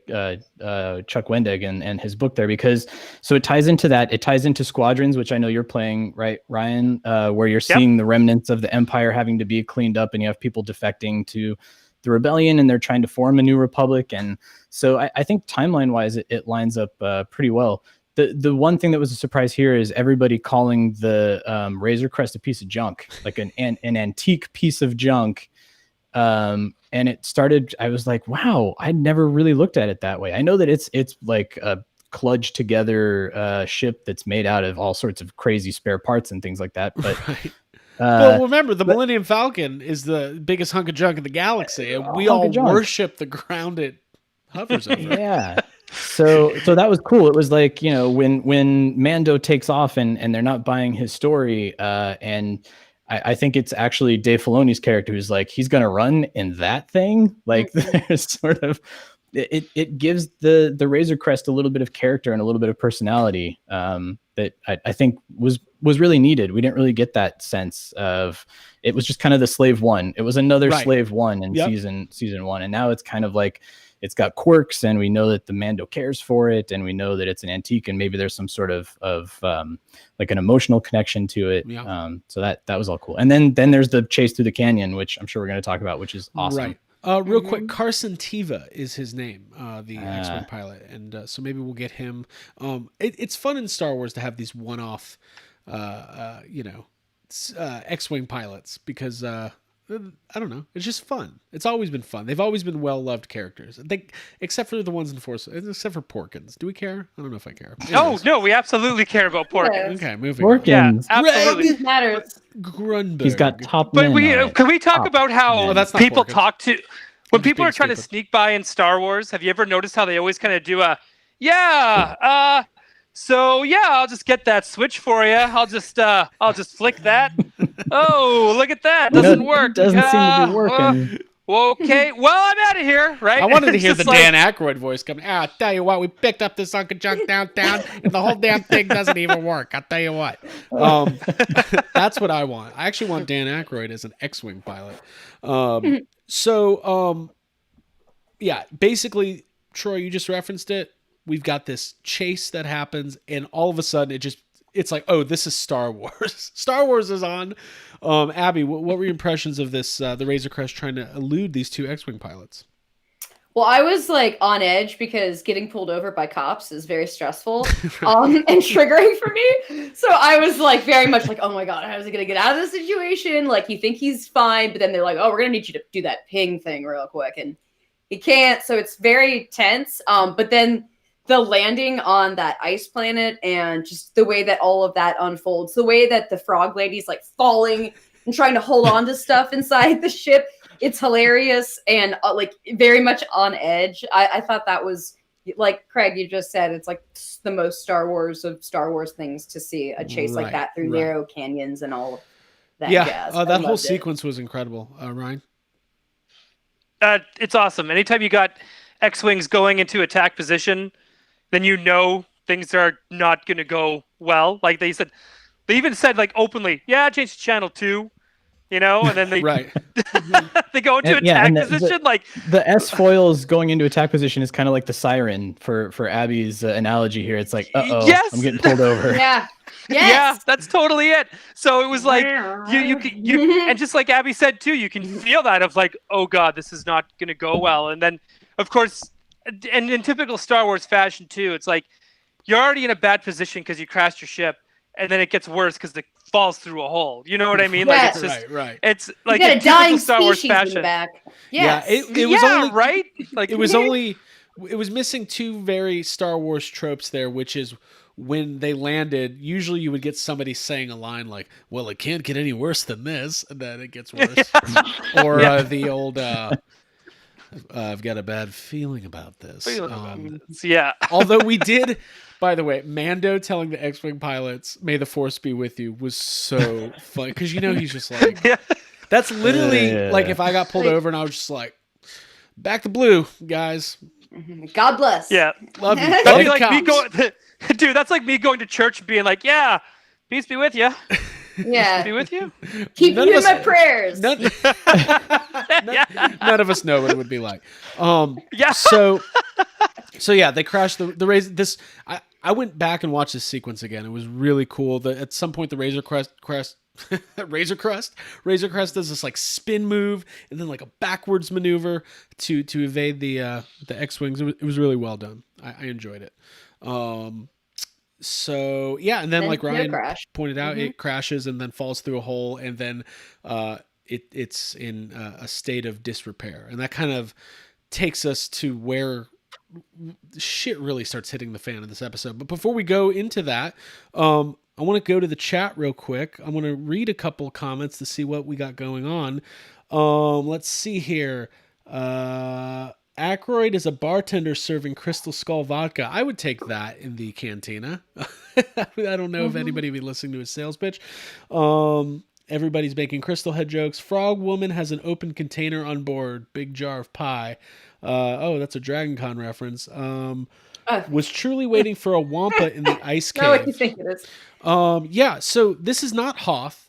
Chuck Wendig and his book there, because so it ties into that. It ties into Squadrons, which I know you're playing, right, Ryan, where you're seeing the remnants of the Empire having to be cleaned up, and you have people defecting to the rebellion, and they're trying to form a new republic. And so I think timeline-wise, it lines up pretty well. The one thing that was a surprise here is everybody calling the Razor Crest a piece of junk, like an antique piece of junk. And it started, I was like, wow, I never really looked at it that way. I know that it's like a kludged together ship that's made out of all sorts of crazy spare parts and things like that. But right. Well, remember, the Millennium Falcon is the biggest hunk of junk in the galaxy, and we all worship the ground it hovers over. Yeah. So that was cool. It was like, when Mando takes off and they're not buying his story, and I think it's actually Dave Filoni's character who's like, he's going to run in that thing. Like there's sort of, it gives the Razor Crest a little bit of character and a little bit of personality that I think was was really needed. We didn't really get that sense of, it was just kind of the slave one. It was another slave one in season one. And now it's kind of like, it's got quirks, and we know that the Mando cares for it, and we know that it's an antique, and maybe there's some sort of like an emotional connection to it. So that was all cool. And then there's the chase through the canyon, which I'm sure we're going to talk about, which is awesome. Right. Real quick, Carson Teva is his name, the X-Wing pilot, and so maybe we'll get him. It's fun in Star Wars to have these one-off, X-Wing pilots, because I don't know, it's just fun. It's always been fun. They've always been well-loved characters, except for the ones in Force, except for Porkins. Do we care? I don't know if I care. No, we absolutely care about Porkins. Okay, moving Porkins. On. Yeah, absolutely. It matters. Grunberg. He's got top. But can we talk about how people talk to when people are trying to sneak by in Star Wars? Have you ever noticed how they always kind of do a I'll just get that switch for you. I'll just flick that. Oh, look at that. Doesn't work. Doesn't seem to be working. Okay, well, I'm out of here, right? I wanted to hear the Dan Aykroyd voice coming. I'll tell you what, we picked up this hunk of junk downtown, and the whole damn thing doesn't even work. I'll tell you what. That's what I want. I actually want Dan Aykroyd as an X-Wing pilot. Basically, Troy, you just referenced it. We've got this chase that happens, and all of a sudden it's like, oh, this is Star Wars. Star Wars is on. Abby, what were your impressions of this, the Razor Crest trying to elude these two X-Wing pilots? Well, I was like on edge because getting pulled over by cops is very stressful and triggering for me. So I was like very much like, oh my God, how is he going to get out of this situation? Like, you think he's fine, but then they're like, oh, we're going to need you to do that ping thing real quick. And he can't. So it's very tense. But then the landing on that ice planet and just the way that all of that unfolds, the way that the frog lady's like falling and trying to hold on to stuff inside the ship, it's hilarious and like very much on edge. I thought that was, like Craig, you just said, it's like the most Star Wars of Star Wars things to see a chase like that through narrow canyons and all of that jazz. That whole sequence was incredible. Ryan? It's awesome. Anytime you got X-Wings going into attack position, then you know things are not going to go well. Like they even said like openly, change to channel 2, and then they they go into attack position. Like the S foils going into attack position is kind of like the siren for Abby's analogy here. It's like, I'm getting pulled over. Yeah, that's totally it. So it was like you and just like Abby said too, you can feel that of like, oh God, this is not going to go well. And then of course, and in typical Star Wars fashion too, it's like you're already in a bad position because you crashed your ship, and then it gets worse because it falls through a hole. You know what I mean? Like it's just it's like you got in a dying Star Wars species fashion. in the back. Yes. It was only right. Like it was missing two very Star Wars tropes there, which is when they landed, usually you would get somebody saying a line like, well, it can't get any worse than this, and then it gets worse. Or the old I've got a bad feeling about this. Although we did, by the way, Mando telling the X-Wing pilots, may the force be with you, was so funny. Because he's just like, that's literally like if I got pulled over and I was just like, back the blue, guys. God bless. Yeah. Love you. That'd be like me going, dude, that's like me going to church and being like, yeah, peace be with you. Yeah. Be with you. Keep you in my prayers. None of us know what it would be like. So they crashed the Razor. I went back and watched this sequence again. It was really cool. At some point the Razor Crest does this like spin move and then like a backwards maneuver to evade the X-Wings. It was really well done. I enjoyed it. So yeah, and then like Ryan pointed out, it crashes and then falls through a hole, and then it's in a state of disrepair, and that kind of takes us to where shit really starts hitting the fan in this episode. But before we go into that, I want to go to the chat real quick. I'm going to read a couple comments to see what we got going on. Let's see here. Aykroyd is a bartender serving Crystal Skull vodka. I would take that in the cantina. I don't know if anybody would be listening to his sales pitch. Everybody's making Crystal Head jokes. Frog Woman has an open container on board. Big jar of pie. That's a Dragon Con reference. was truly waiting for a Wampa in the ice Not what you cave. think it is. Yeah, so this is not Hoth.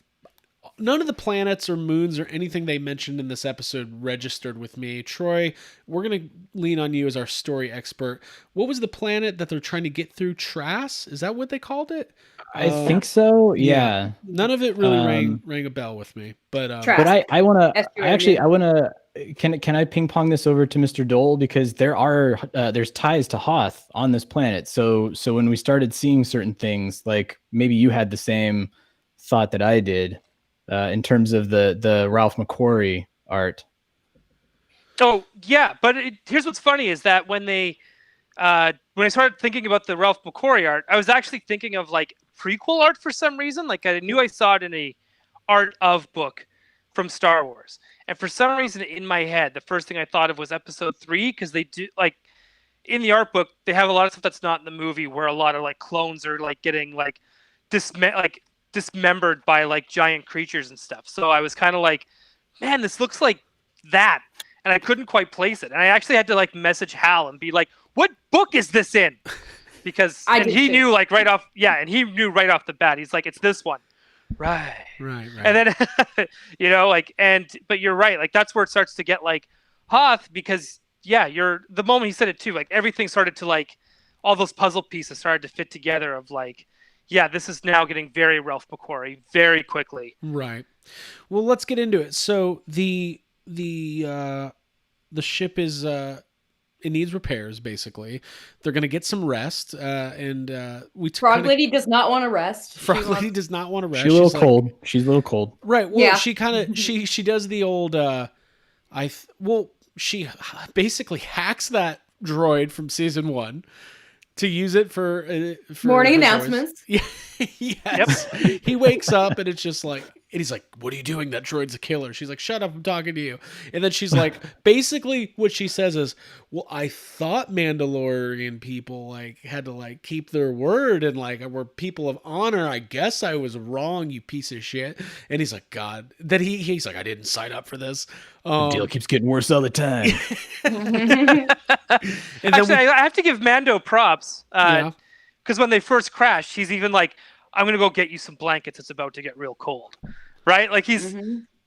None of the planets or moons or anything they mentioned in this episode registered with me. Troy, we're going to lean on you as our story expert. What was the planet that they're trying to get through? Trass? Is that what they called it? I think so. Yeah. None of it really rang a bell with me. But but I want to S-U-A-V. I want to can I ping pong this over to Mr. Dole, because there's ties to Hoth on this planet. So when we started seeing certain things, like maybe you had the same thought that I did in terms of the Ralph McQuarrie art. Oh yeah, but here's what's funny is that when I started thinking about the Ralph McQuarrie art, I was actually thinking of like prequel art for some reason. Like I knew I saw it in a art of book from Star Wars, and for some reason in my head, the first thing I thought of was Episode 3, because they do like in the art book they have a lot of stuff that's not in the movie, where a lot of like clones are like getting like dismembered by like giant creatures and stuff. So I was kind of like, man, this looks like that. And I couldn't quite place it. And I actually had to like message Hal and be like, what book is this in? Because he knew like right off. Yeah. And he knew right off the bat. He's like, it's this one. Right. And then, but you're right. Like that's where it starts to get like Hoth, because the moment he said it too, like everything started to like, all those puzzle pieces started to fit together of like, yeah, this is now getting very Ralph McQuarrie very quickly. Right. Well, let's get into it. So the ship is it needs repairs. Basically, they're going to get some rest. Frog Lady does not want to rest. Frog Lady does not want to rest. She's a little cold. She's a little cold. Right. Well, she kind of she does the old. She basically hacks that droid from season 1. To use it for morning announcements. Yeah. Yes. Yep. He wakes up and it's just like, and he's like, what are you doing? That droid's a killer. She's like, shut up, I'm talking to you. And then she's like, basically what she says is, well, I thought Mandalorian people like had to like keep their word and like were people of honor. I guess I was wrong, you piece of shit. And he's like, God, that he's like, I didn't sign up for this. The deal keeps getting worse all the time. Actually, I have to give Mando props. Because when they first crashed, he's even like, I'm going to go get you some blankets. It's about to get real cold. Right? Like he's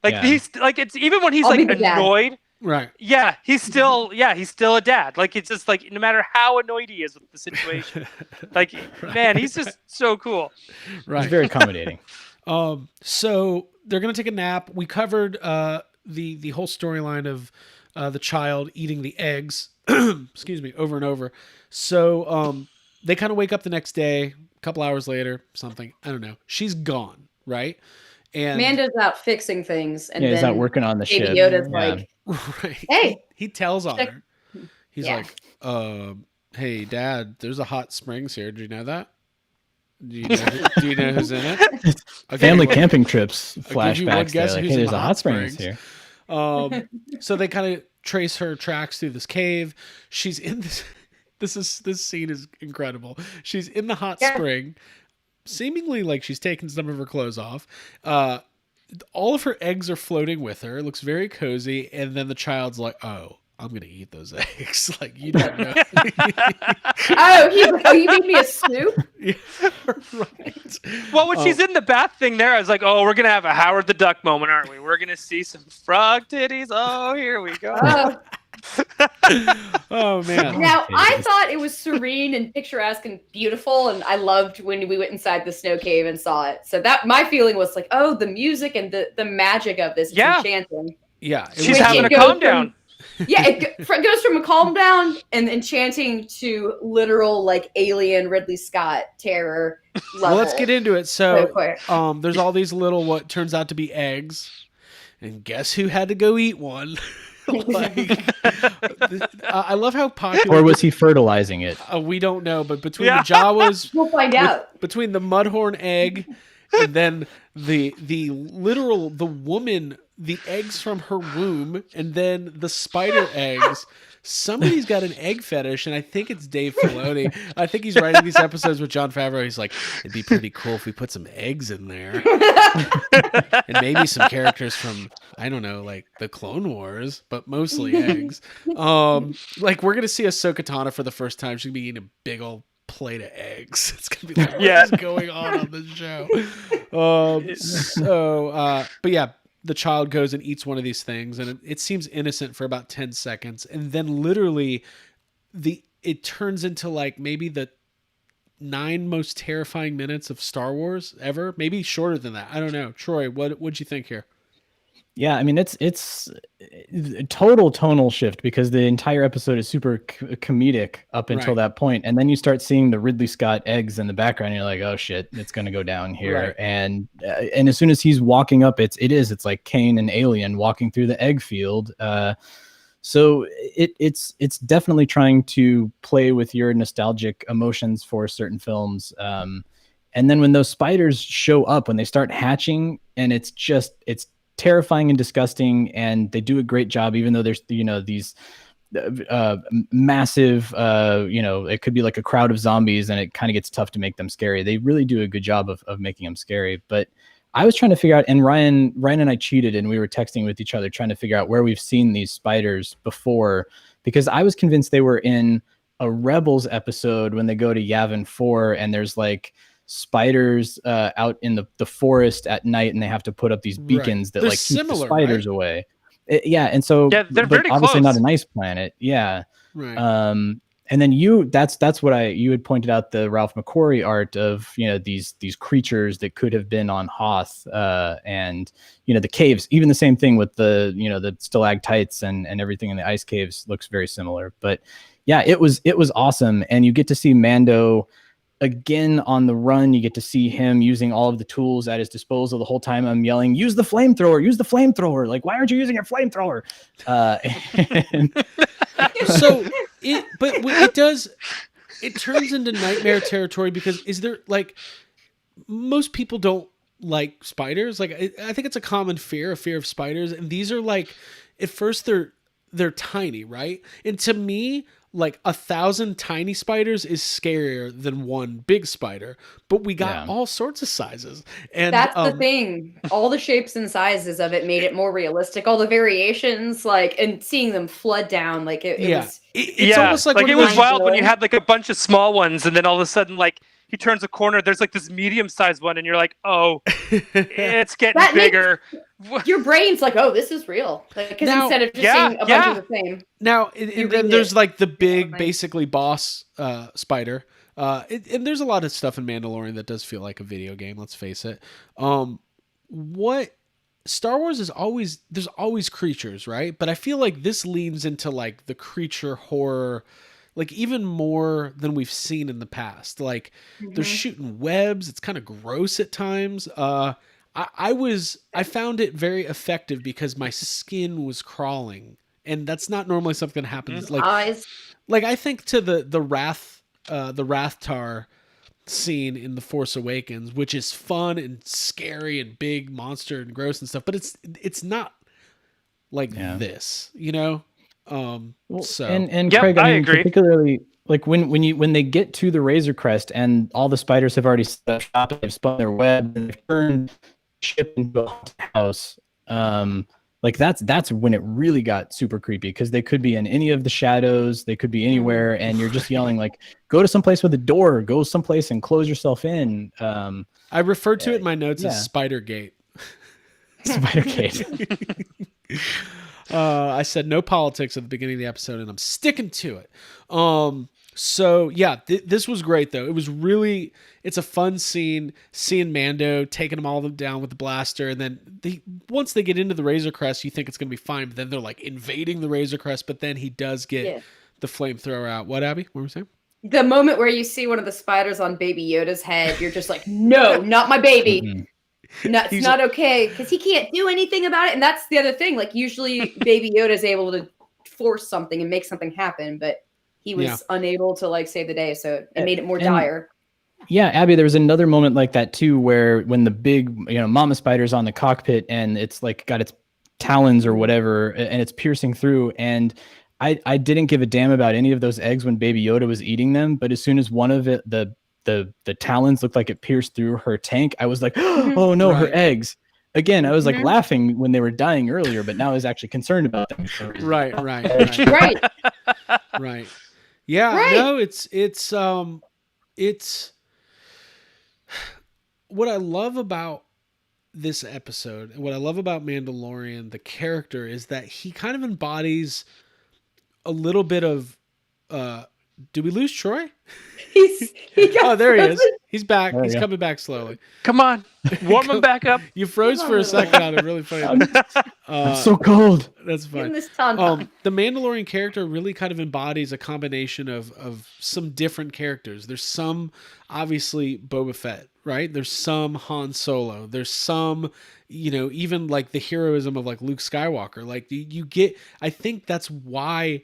he's like, it's even when he's like annoyed. Dad. Right. Yeah. He's still a dad. Like, it's just like, no matter how annoyed he is with the situation, like, man, he's just so cool. Right. He's very accommodating. So they're going to take a nap. We covered, the whole storyline of, the child eating the eggs, excuse me, over and over. So, they kind of wake up the next day, a couple hours later, something, I don't know. She's gone. Right. And Mando's out fixing things, and he's out working on the ship. Yoda's like, right. Hey, he tells on her. He's like, hey, Dad, there's a hot springs here. Did you know that? Do you know who's in it? Family camping trips flashbacks. Guess like, who's hey, there's in a hot springs here. So they kind of trace her tracks through this cave. She's in this. This scene is incredible. She's in the hot spring. Seemingly like she's taken some of her clothes off. All of her eggs are floating with her. It looks very cozy. And then the child's like, oh, I'm going to eat those eggs. Like, you don't know. He's like, you made me a soup? Yeah, right. Well, when she's in the bath thing there, I was like, oh, we're going to have a Howard the Duck moment, aren't we? We're going to see some frog titties. Oh, here we go. Oh man. Now I thought it was serene and picturesque and beautiful, and I loved when we went inside the snow cave and saw it. So that my feeling was like, oh, the music and the magic of this is enchanting. Yeah, she's having a calm down. It goes from a calm down and enchanting to literal like alien Ridley Scott terror level. Well, let's get into it. So there's all these little what turns out to be eggs, and guess who had to go eat one? I love how popular. Or was he fertilizing it? We don't know, but between the Jawas, we'll find out. Between the Mudhorn egg and then the woman, the eggs from her womb, and then the spider eggs. Somebody's got an egg fetish, and I think it's Dave Filoni. I think he's writing these episodes with Jon Favreau. He's like, it'd be pretty cool if we put some eggs in there. And maybe some characters from, I don't know, like the Clone Wars, but mostly eggs. Like, we're going to see Ahsoka Tano for the first time. She's going to be eating a big old plate of eggs. It's going to be like, what is going on this show? But yeah, the child goes and eats one of these things, and it seems innocent for about 10 seconds. And then literally it turns into like maybe the 9 most terrifying minutes of Star Wars ever, maybe shorter than that. I don't know. Troy, what'd you think here? Yeah, I mean, it's a total tonal shift because the entire episode is super comedic up until that point. And then you start seeing the Ridley Scott eggs in the background. And you're like, oh shit, it's going to go down here. Right. And as soon as he's walking up, it's like Cain and Alien walking through the egg field. So it's definitely trying to play with your nostalgic emotions for certain films. And then when those spiders show up, when they start hatching, and it's terrifying and disgusting, and they do a great job, even though there's these massive it could be like a crowd of zombies, and it kind of gets tough to make them scary. They really do a good job of making them scary. But I was trying to figure out, and Ryan and I cheated, and we were texting with each other trying to figure out where we've seen these spiders before, because I was convinced they were in a Rebels episode when they go to Yavin 4, and there's like spiders out in the forest at night, and they have to put up these beacons that like keep the spiders away. And so they're very obviously close. not a nice planet. Yeah. Right. And then that's what you had pointed out, the Ralph McQuarrie art of these creatures that could have been on Hoth, and the caves. Even the same thing with the the stalactites and everything in the ice caves looks very similar. But yeah, it was awesome, and you get to see Mando again on the run. You get to see him using all of the tools at his disposal. The whole time I'm yelling, use the flamethrower. Like, why aren't you using your flamethrower? It turns into nightmare territory, because is there, like, most people don't like spiders. Like, I think it's a common fear of spiders. And these are like, at first they're tiny, right? And to me, like 1,000 tiny spiders is scarier than one big spider, but we got all sorts of sizes. And that's the thing. All the shapes and sizes of it made it more realistic. All the variations, and seeing them flood down, like it was. It's almost like it was wild when you had like a bunch of small ones, and then all of a sudden, like, he turns a corner, there's like this medium-sized one, and you're like, oh, it's getting bigger. Your brain's like, oh, this is real. Because instead of just seeing a bunch of the same. Now, and there's like the big, basically boss spider. And there's a lot of stuff in Mandalorian that does feel like a video game, let's face it. What Star Wars is always, there's always creatures, right? But I feel like this leans into like the creature horror, like even more than we've seen in the past. Like they're shooting webs. It's kind of gross at times. I found it very effective because my skin was crawling, and that's not normally something that happens. Like I think to the Rathtar scene in The Force Awakens, which is fun and scary and big monster and gross and stuff, but it's not like this, and Craig, I mean, agree. Particularly like when they get to the Razor Crest and all the spiders have already set up shop, they've spun their web, and they've turned ship into a haunted house. Like that's when it really got super creepy, because they could be in any of the shadows, they could be anywhere, and you're just yelling like, go to someplace with a door, go someplace and close yourself in. I referred to it in my notes as Spidergate. Spidergate. I said no politics at the beginning of the episode, and I'm sticking to it. So yeah, this was great though. It was really, it's a fun scene, seeing Mando taking them all down with the blaster. And then once they get into the Razor Crest, you think it's going to be fine. But then they're like invading the Razor Crest, but then he does get the flamethrower out. What, Abby? What were you saying? The moment where you see one of the spiders on Baby Yoda's head, you're just like, no, not my baby. No, it's not okay, because he can't do anything about it. And that's the other thing. Like, usually Baby Yoda is able to force something and make something happen, but he was unable to like save the day, so it made it more dire. Yeah, Abby, there was another moment like that too, where when the big, mama spider's on the cockpit and it's like got its talons or whatever, and it's piercing through. And I didn't give a damn about any of those eggs when Baby Yoda was eating them, but as soon as one of it, the talons looked like it pierced through her tank, I was like, oh no, her eggs. Again, I was like laughing when they were dying earlier, but now I was actually concerned about them. Right. Yeah, Right. no, it's what I love about this episode and what I love about Mandalorian, the character, is that he kind of embodies a little bit of did we lose Troy? There he is. He's back. He's coming back slowly. Come on, warm him back up. You froze for a second on it. Really funny. I'm so cold. That's fine. The Mandalorian character really kind of embodies a combination of some different characters. There's some, obviously, Boba Fett, right? There's some Han Solo. There's some, even like the heroism of like Luke Skywalker. Like you get, I think that's why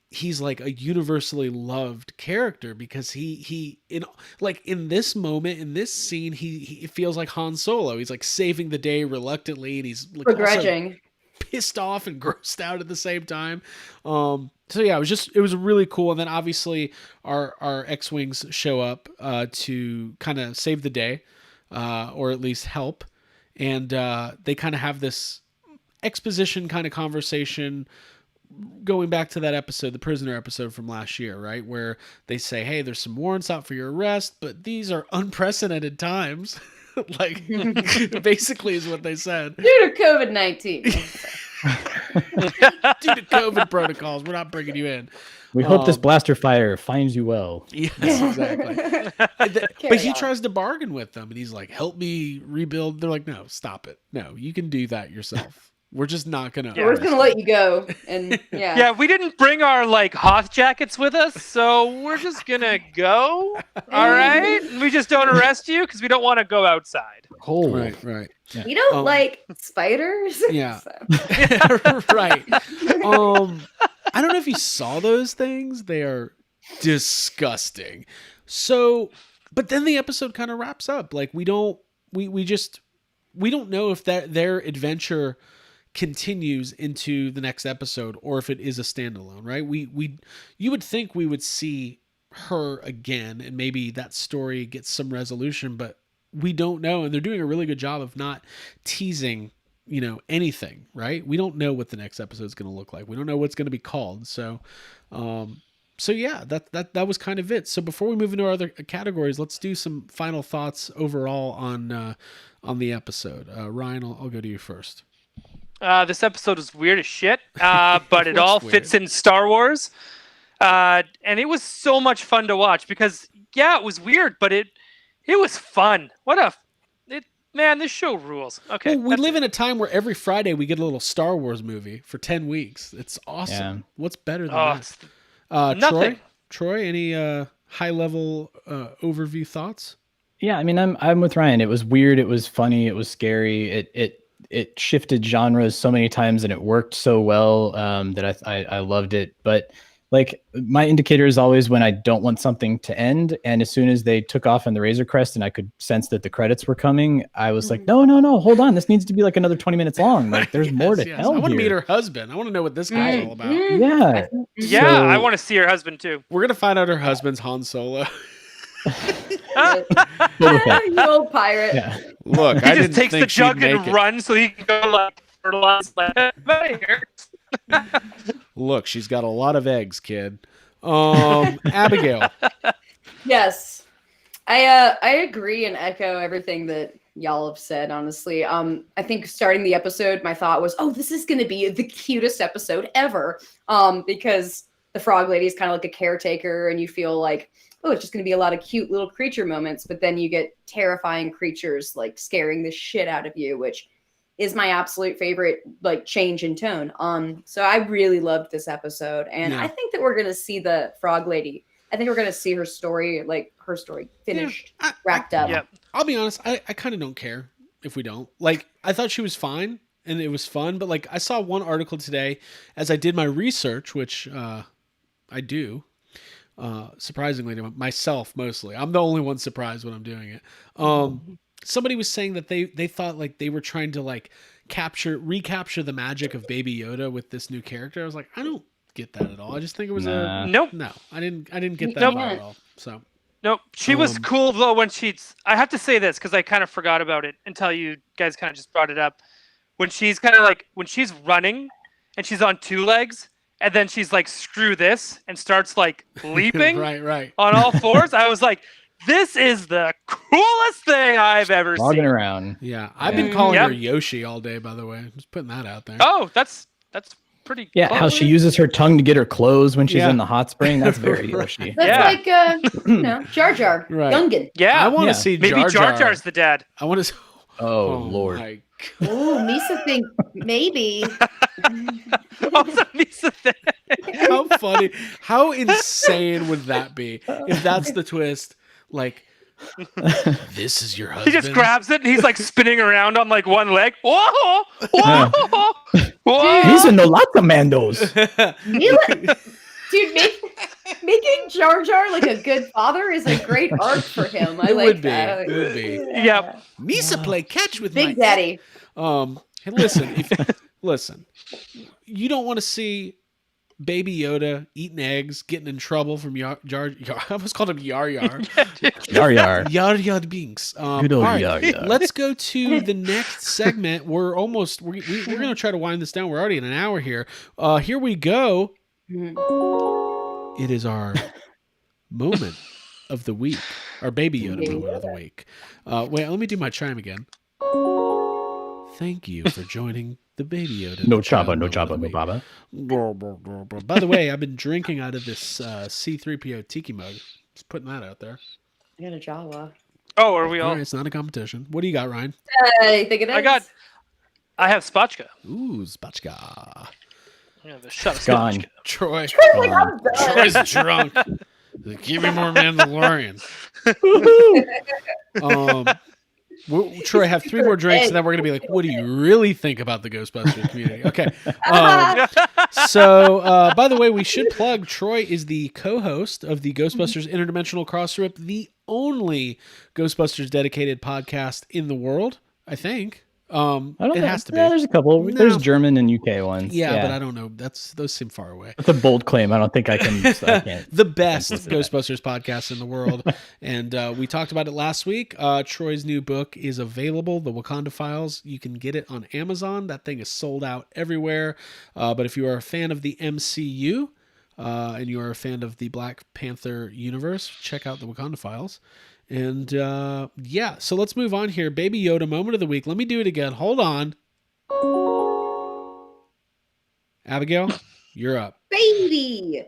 he's like a universally loved character, because he in this moment, in this scene, he feels like Han Solo. He's like saving the day reluctantly, and he's like begrudging, pissed off and grossed out at the same time. So yeah, it was really cool. And then obviously our X-Wings show up to kind of save the day, or at least help. And they kind of have this exposition kind of conversation, going back to that episode, the prisoner episode from last year, right? Where they say, hey, there's some warrants out for your arrest, but these are unprecedented times. Like, basically is what they said. Due to COVID-19. Due to COVID protocols, we're not bringing you in. We hope this blaster fire finds you well. Yes, exactly. But he tries to bargain with them, and he's like, help me rebuild. They're like, no, stop it. No, you can do that yourself. We're just not gonna. We're just gonna let you go, and yeah, we didn't bring our like Hoth jackets with us, so we're just gonna go. All right, we just don't arrest you because we don't want to go outside. Cold. Right. Yeah. You don't like spiders. Yeah. Right. I don't know if you saw those things. They are disgusting. So, but then the episode kind of wraps up. Like we don't know if their adventure continues into the next episode or if it is a standalone, right? You would think we would see her again and maybe that story gets some resolution, but we don't know. And they're doing a really good job of not teasing, anything, right? We don't know what the next episode is going to look like. We don't know what's going to be called. So yeah, that was kind of it. So before we move into our other categories, let's do some final thoughts overall on the episode. Ryan, I'll go to you first. This episode is weird as shit, but it all fits in Star Wars. And it was so much fun to watch because, yeah, it was weird, but it was fun. Man, this show rules. Okay. Well, we live in a time where every Friday we get a little Star Wars movie for 10 weeks. It's awesome. Yeah. What's better than that? Nothing. Troy, any high-level overview thoughts? Yeah, I mean, I'm with Ryan. It was weird. It was funny. It was scary. It shifted genres so many times, and it worked so well that I loved it. But like my indicator is always when I don't want something to end. And as soon as they took off on the Razor Crest and I could sense that the credits were coming, I was like, no, hold on. This needs to be like another 20 minutes long. Like there's more to tell. I want to meet her husband. I want to know what this guy's all about. Yeah. Yeah, I want to see her husband too. We're going to find out her husband's Han Solo. You old pirate. Yeah. Look, he just takes the jug and runs so he can go like fertilize. Look, she's got a lot of eggs, kid. Abigail. Yes, I agree and echo everything that y'all have said. Honestly, I think starting the episode, my thought was, oh, this is going to be the cutest episode ever. Because the frog lady is kind of like a caretaker, and you feel like, oh, it's just going to be a lot of cute little creature moments, but then you get terrifying creatures like scaring the shit out of you, which is my absolute favorite, like, change in tone. So I really loved this episode, and I think that we're going to see the frog lady. I think we're going to see her story finished, wrapped up. Yeah. I'll be honest, I kind of don't care if we don't. Like, I thought she was fine, and it was fun, but like I saw one article today as I did my research, which I do. surprisingly to myself mostly. I'm the only one surprised when I'm doing it. Somebody was saying that they thought like they were trying to like recapture the magic of Baby Yoda with this new character. I was like, I don't get that at all. I just think it was Nope. no. I didn't get that Nope. at all. So Nope. She was cool though when I have to say this because I kind of forgot about it until you guys kind of just brought it up. When she's kind of like when she's running and she's on two legs and then she's like screw this and starts like leaping right on all fours, I was like, this is the coolest thing I've ever Logging seen. around. Yeah, I've been calling her Yoshi all day. By the way, just putting that out there. Oh, that's pretty. Yeah, close. how she uses her tongue to get her clothes when she's in the hot spring. That's very Yoshi. That's like Jar Jar, Right. Gungan. Yeah, I want to see maybe Jar Jar's the dad. I want to. Oh, Lord. My Ooh, Misa think maybe. Also, Misa thing. How funny! How insane would that be if that's the twist? Like, this is your husband. He just grabs it and he's like spinning around on like one leg. Whoa! Whoa! Whoa! He's in a lot of Mandos. Dude, making Jar Jar like a good father is a great arc for him. I It like would be. that. It would be. Yep. Misa play catch with Big my Daddy. Hey, listen. You don't want to see Baby Yoda eating eggs, getting in trouble from Jar. I almost called him Yar Yar. Yar Yar. Yar Binks. Good old Yar Yar. Let's go to the next segment. We're going to try to wind this down. We're already in an hour here. Here we go. It is our moment of the week. Our Baby Yoda moment of the week. Wait, let me do my chime again. Thank you for joining the Baby Yoda. No chaba, no chaba, no baba. By the way, I've been drinking out of this C-3PO tiki mug. Just putting that out there. I got a Jawa. Oh, are we All all? right, it's not a competition. What do you got, Ryan? I think it is. I have Spotchka. Ooh, Spatchka. Yeah, the shot of Gone. Spotchka. Troy. Like, I'm done. Troy's drunk. Give me more Mandalorian. Troy, have 3 more drinks, and then we're going to be like, what do you really think about the Ghostbusters community? Okay. So, by the way, we should plug Troy is the co-host of the Ghostbusters Interdimensional Cross Rip, the only Ghostbusters dedicated podcast in the world, I think. It has to be. Yeah, there's a couple. There's German and UK ones. Yeah, but I don't know. Those seem far away. That's a bold claim. I don't think I can. I can't. The best Ghostbusters podcast in the world. And we talked about it last week. Troy's new book is available, The Wakanda Files. You can get it on Amazon. That thing is sold out everywhere. But if you are a fan of the MCU and you are a fan of the Black Panther universe, check out The Wakanda Files. And so let's move on here. Baby Yoda moment of the week. Let me do it again. Hold on. Abigail, you're up. Baby.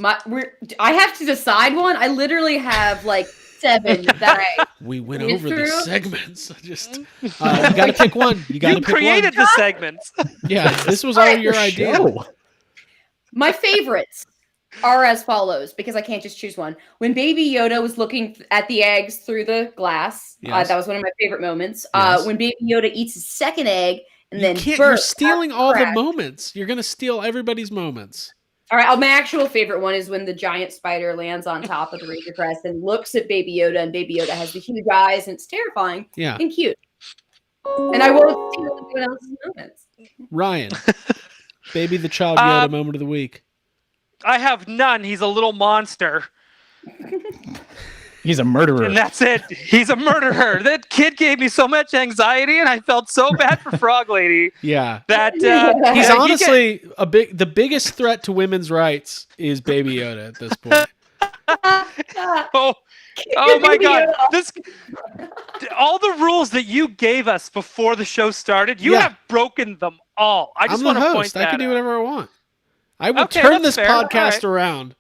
I have to decide one. I literally have like 7 that We went It's over the true. segments. Just you got to pick one. You got to You pick created one. the segments. Yeah, this was all your idea. Show. My favorites are as follows because I can't just choose one. When Baby Yoda was looking at the eggs through the glass, Yes. that was one of my favorite moments. Yes. When Baby Yoda eats his second egg and then You're bursts stealing out the all the crack. moments. You're gonna steal everybody's moments. All right, my actual favorite one is when the giant spider lands on top of the Razor Crest and looks at Baby Yoda, and Baby Yoda has the huge eyes, and it's terrifying Yeah, and cute. And I won't steal anyone else's moments. Ryan, Baby the Child Yoda moment of the week. I have none. He's a little monster. He's a murderer. And that's it. He's a murderer. That kid gave me so much anxiety, and I felt so bad for Frog Lady Yeah, that he's yeah, honestly the biggest threat to women's rights is Baby Yoda at this point. Oh my God! All the rules that you gave us before the show started, you have broken them all. I just I'm want the to point host. that I can do out. whatever I want. I will Okay, turn that's this fair. All podcast right. around.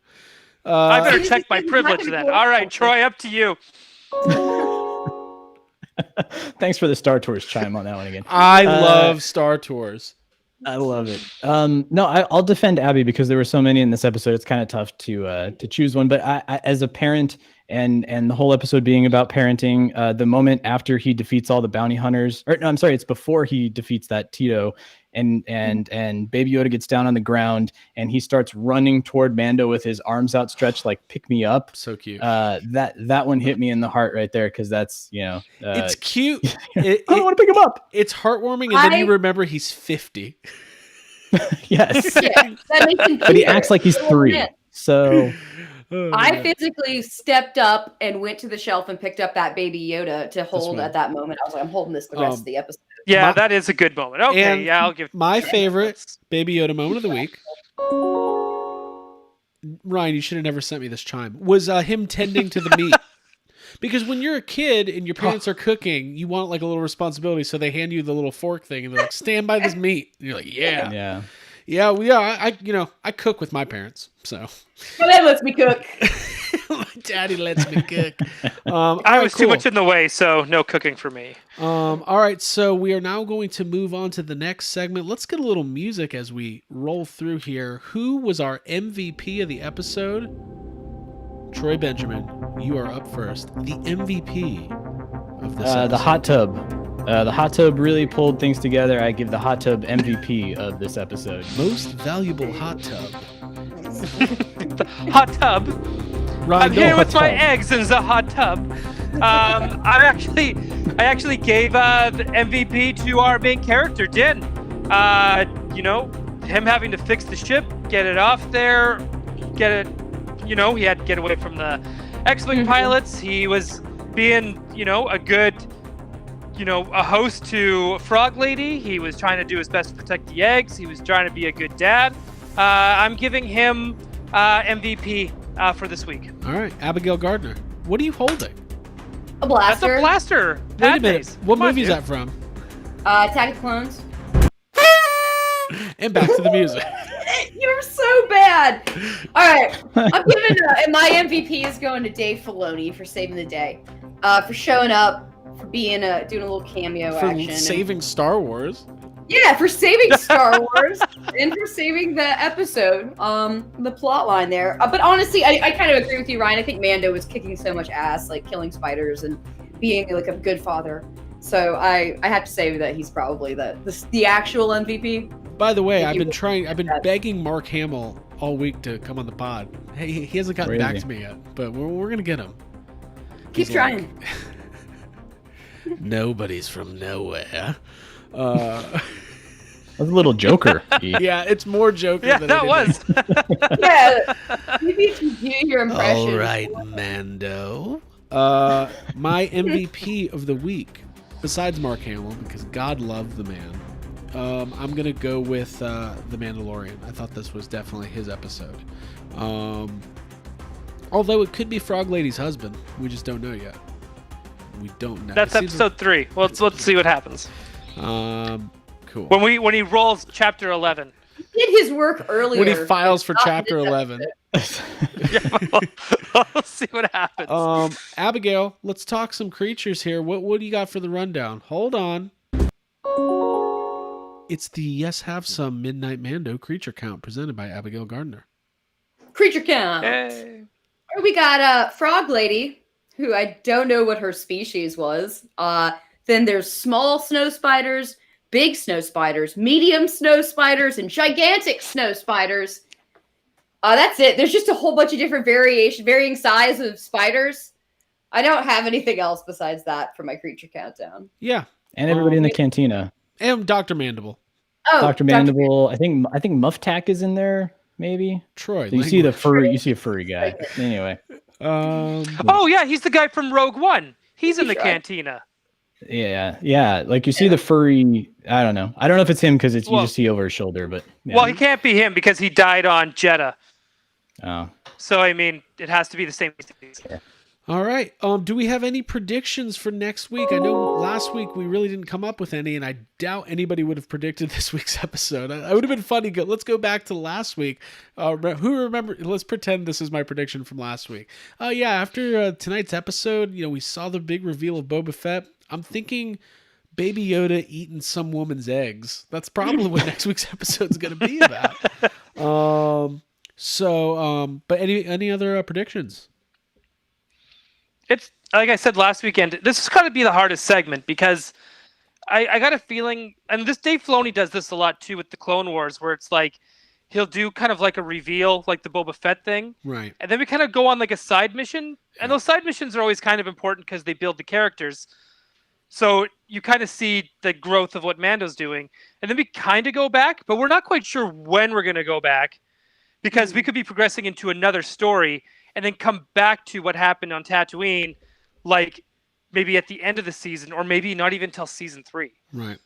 I better check my privilege then. All right, Troy, up to you. Thanks for the Star Tours chime on that one again. I love Star Tours. I love it. No, I'll defend Abby because there were so many in this episode. It's kind of tough to choose one. But I, as a parent, and the whole episode being about parenting, the moment after he defeats all the bounty hunters, or no, I'm sorry, it's before he defeats that Tito, and Baby Yoda gets down on the ground and he starts running toward Mando with his arms outstretched, like pick me up. So cute. That one hit me in the heart right there, because that's it's cute. I don't want to pick him up. It's heartwarming, and then you remember he's 50. Yes, yeah, that makes him but he acts like he's 3. So I physically stepped up and went to the shelf and picked up that Baby Yoda to hold at that moment. I was like, I'm holding this the rest of the episode. Yeah, that is a good moment. Okay, yeah, I'll give my favorite Baby Yoda moment of the week. Ryan, you should have never sent me this chime. Was him tending to the meat. Because when you're a kid and your parents are cooking, you want like a little responsibility, so they hand you the little fork thing and they're like, "Stand by this meat." And you're like, "Yeah." I cook with my parents, so. My dad lets me cook. My daddy lets me cook. I was too much in the way, so no cooking for me. All right, so we are now going to move on to the next segment. Let's get a little music as we roll through here. Who was our MVP of the episode? Troy Benjamin, you are up first. The MVP of this episode. The hot tub. The hot tub really pulled things together. I give the hot tub MVP of this episode. Most valuable hot tub. Hot tub. Ryan, I'm here with my eggs in the hot tub. I actually gave the MVP to our main character, Din. Him having to fix the ship, get it off there, get it. He had to get away from the X-Wing pilots. He was being, a good, a host to Frog Lady. He was trying to do his best to protect the eggs. He was trying to be a good dad. I'm giving him MVP for this week. All right, Abigail Gardner. What are you holding? A blaster. That's a blaster. Wait a minute. What movie is that from? Attack of Clones. And back to the music. You're so bad. All right, I'm giving my MVP is going to Dave Filoni for saving the day, for showing up, for being doing a little cameo for action, saving Star Wars. Yeah, for saving Star Wars and for saving the episode, the plot line there. But honestly, I kind of agree with you, Ryan. I think Mando was kicking so much ass, like killing spiders and being like a good father. So I have to say that he's probably the actual MVP. By the way, I've been begging Mark Hamill all week to come on the pod. Hey, he hasn't gotten back to me yet, but we're gonna get him. Keep trying. Nobody's from nowhere. That was a little Joker. Yeah, it's more Joker than that was. Yeah, maybe if you do your impression. All right, Mando. My MVP of the week, besides Mark Hamill, because God loved the man, I'm going to go with The Mandalorian. I thought this was definitely his episode. Although it could be Frog Lady's husband. We just don't know yet. We don't know. That's episode 3. Well, let's see what happens. Cool. When he rolls chapter 11. He did his work earlier. When he files for chapter 11. We'll see what happens. Abigail, let's talk some creatures here. What do you got for the rundown? Hold on. It's the Yes Have Some Midnight Mando creature count presented by Abigail Gardner. Creature count. Hey. We got Frog Lady, who I don't know what her species was. Then there's small snow spiders, big snow spiders, medium snow spiders, and gigantic snow spiders. That's it. There's just a whole bunch of different varying size of spiders. I don't have anything else besides that for my creature countdown. Yeah. And everybody in the cantina. And Dr. Mandible. Oh, Dr. Mandible. I think Muff Tack is in there, maybe. Troy. So you see a furry guy. Anyway. Oh yeah, he's the guy from Rogue One. He's in the cantina. Yeah. Like you see the furry. I don't know if it's him because you just see over his shoulder, but. Yeah. Well, he can't be him because he died on Jeddah. Oh. So I mean, it has to be the same. Yeah. All right. Do we have any predictions for next week? I know last week we really didn't come up with any, and I doubt anybody would have predicted this week's episode. I would have been funny. Let's go back to last week. Who remember? Let's pretend this is my prediction from last week. After tonight's episode, we saw the big reveal of Boba Fett. I'm thinking Baby Yoda eating some woman's eggs. That's probably what next week's episode is going to be about. But any other predictions? It's like I said last weekend. This is going to be the hardest segment because I got a feeling, and this Dave Filoni does this a lot too with the Clone Wars, where it's like he'll do kind of like a reveal, like the Boba Fett thing, Right. and then we kind of go on like a side mission, and those side missions are always kind of important because they build the characters. So you kind of see the growth of what Mando's doing, and then we kind of go back, but we're not quite sure when we're going to go back, because we could be progressing into another story and then come back to what happened on Tatooine, like maybe at the end of the season, or maybe not even till season 3. Right.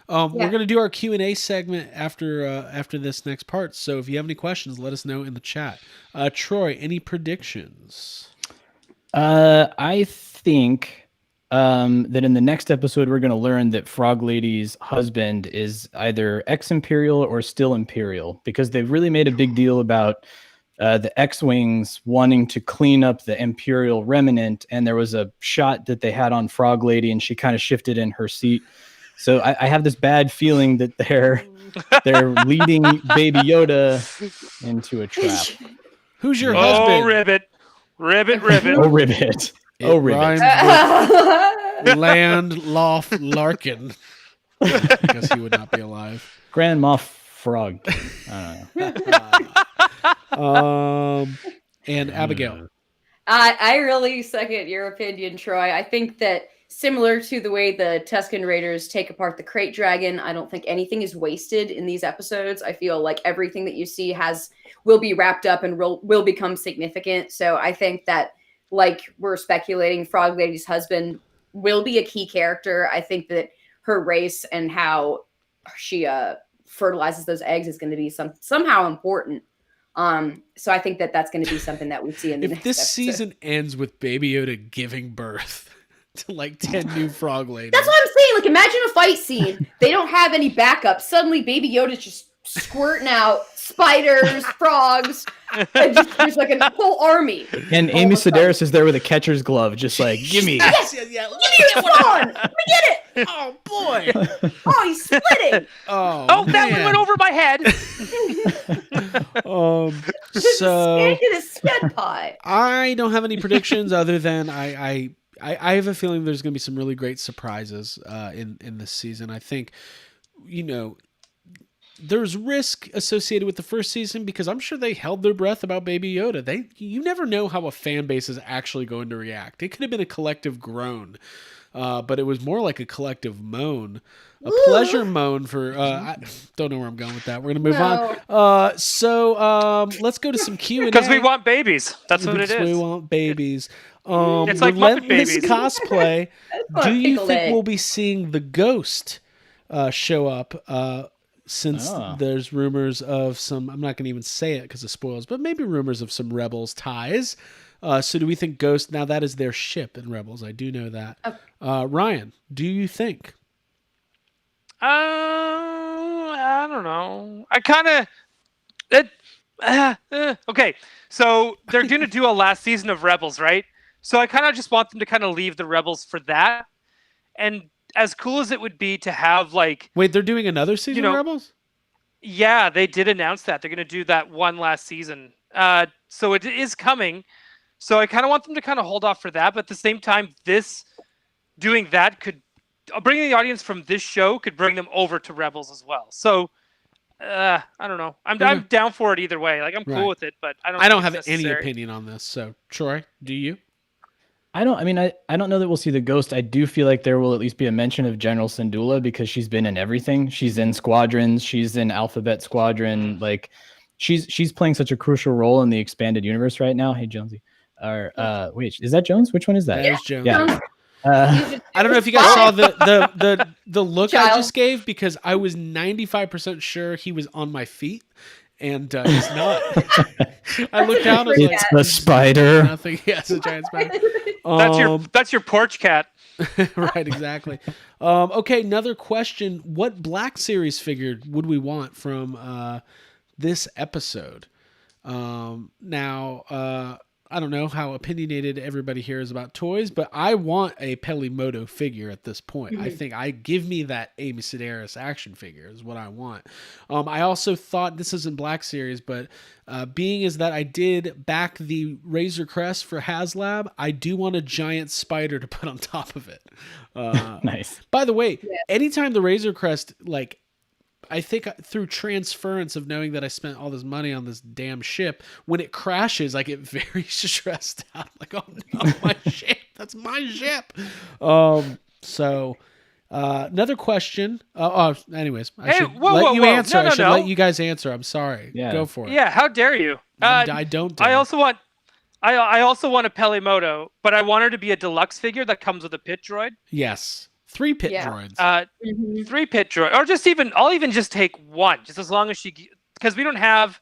We're going to do our Q&A segment after this next part. So if you have any questions, let us know in the chat. Troy, any predictions? I think that in the next episode, we're going to learn that Frog Lady's husband is either ex-Imperial or still Imperial, because they've really made a big deal about the X-Wings wanting to clean up the Imperial remnant, and there was a shot that they had on Frog Lady, and she kind of shifted in her seat. So I have this bad feeling that they're leading Baby Yoda into a trap. Who's your husband? Oh, Ribbit. Ribbit. Oh, Ribbit. Oh, Ribbit. Landlof Larkin. I guess he would not be alive. Grand Moff Frog. I don't know. And Abigail. I really second your opinion, Troy. I think that similar to the way the Tusken Raiders take apart the Crate Dragon, I don't think anything is wasted in these episodes. I feel like everything that you see will be wrapped up and will become significant. So I think that, like we're speculating, Frog Lady's husband will be a key character. I think that her race and how she fertilizes those eggs is going to be somehow important. So I think that that's going to be something that we see in the next episode. Season ends with Baby Yoda giving birth to like 10 new frog ladies. That's what I'm saying. Like, imagine a fight scene. They don't have any backup. Suddenly Baby Yoda's just squirting out spiders, frogs, and just there's like a whole army. And Amy Sedaris is there with a catcher's glove, just like, give me. Yes, give me your phone. Let me get it. Oh boy. Oh, he's splitting. Oh, that one went over my head. So Skanking his sked pie. I don't have any predictions other than I have a feeling there's going to be some really great surprises in this season. I think, there's risk associated with the first season because I'm sure they held their breath about Baby Yoda. You never know how a fan base is actually going to react. It could have been a collective groan, but it was more like a collective moan, a pleasure moan for. I don't know where I'm going with that. We're gonna move on. So let's go to some Q&A because we want babies. That's what it is. We want babies. It's like Muppet Relentless Babies. Cosplay. Do you think Pickle we'll be seeing the Ghost show up? Since there's rumors of some, I'm not going to even say it because of spoilers, but maybe rumors of some Rebels ties. So do we think Ghost, now that is their ship in Rebels, I do know that. Ryan, do you think? I don't know. I kind of, okay. So they're going to do a last season of Rebels, right? So I kind of just want them to kind of leave the Rebels for that. And as cool as it would be to have like... Wait, they're doing another season of Rebels? Yeah, they did announce that. They're going to do that one last season. So it is coming. So I kind of want them to kind of hold off for that. But at the same time, doing that could... bringing the audience from this show could bring them over to Rebels as well. So, I don't know. I'm down for it either way. Like, I'm cool with it, but I don't have any opinion on this. So, Troy, do you? I don't know that we'll see the Ghost. I do feel like there will at least be a mention of General Syndulla because she's been in everything. She's in Squadrons. She's in Alphabet Squadron. Like, she's playing such a crucial role in the expanded universe right now. Hey, Jonesy. Wait, is that Jones? Which one is that? That is Jones. Yeah. I don't know if you guys saw the look I just gave because I was 95% sure he was on my feet. And he's not. I looked down. And it's a spider. Nothing. Yeah, it's a giant spider. That's your porch cat. Right, exactly. Okay, another question. What Black Series figure would we want from this episode? Now, I don't know how opinionated everybody here is about toys, but I want a Pelimoto figure at this point. I think give me that Amy Sedaris action figure is what I want. I also thought, this isn't Black Series, but being is that I did back the Razor Crest for HasLab, I do want a giant spider to put on top of it. Nice. By the way, anytime the Razor Crest, like, I think through transference of knowing that I spent all this money on this damn ship, when it crashes, I get very stressed out. Like, oh no, my ship. That's my ship. So another question. Anyways, I should let you answer. I should let you guys answer. I'm sorry. Yeah. Go for it. Yeah, how dare you? I don't dare. I also want a Pelimoto, but I want her to be a deluxe figure that comes with a pit droid. Yes. 3 pit droids. 3 pit droid, or I'll even just take one, just as long as because we don't have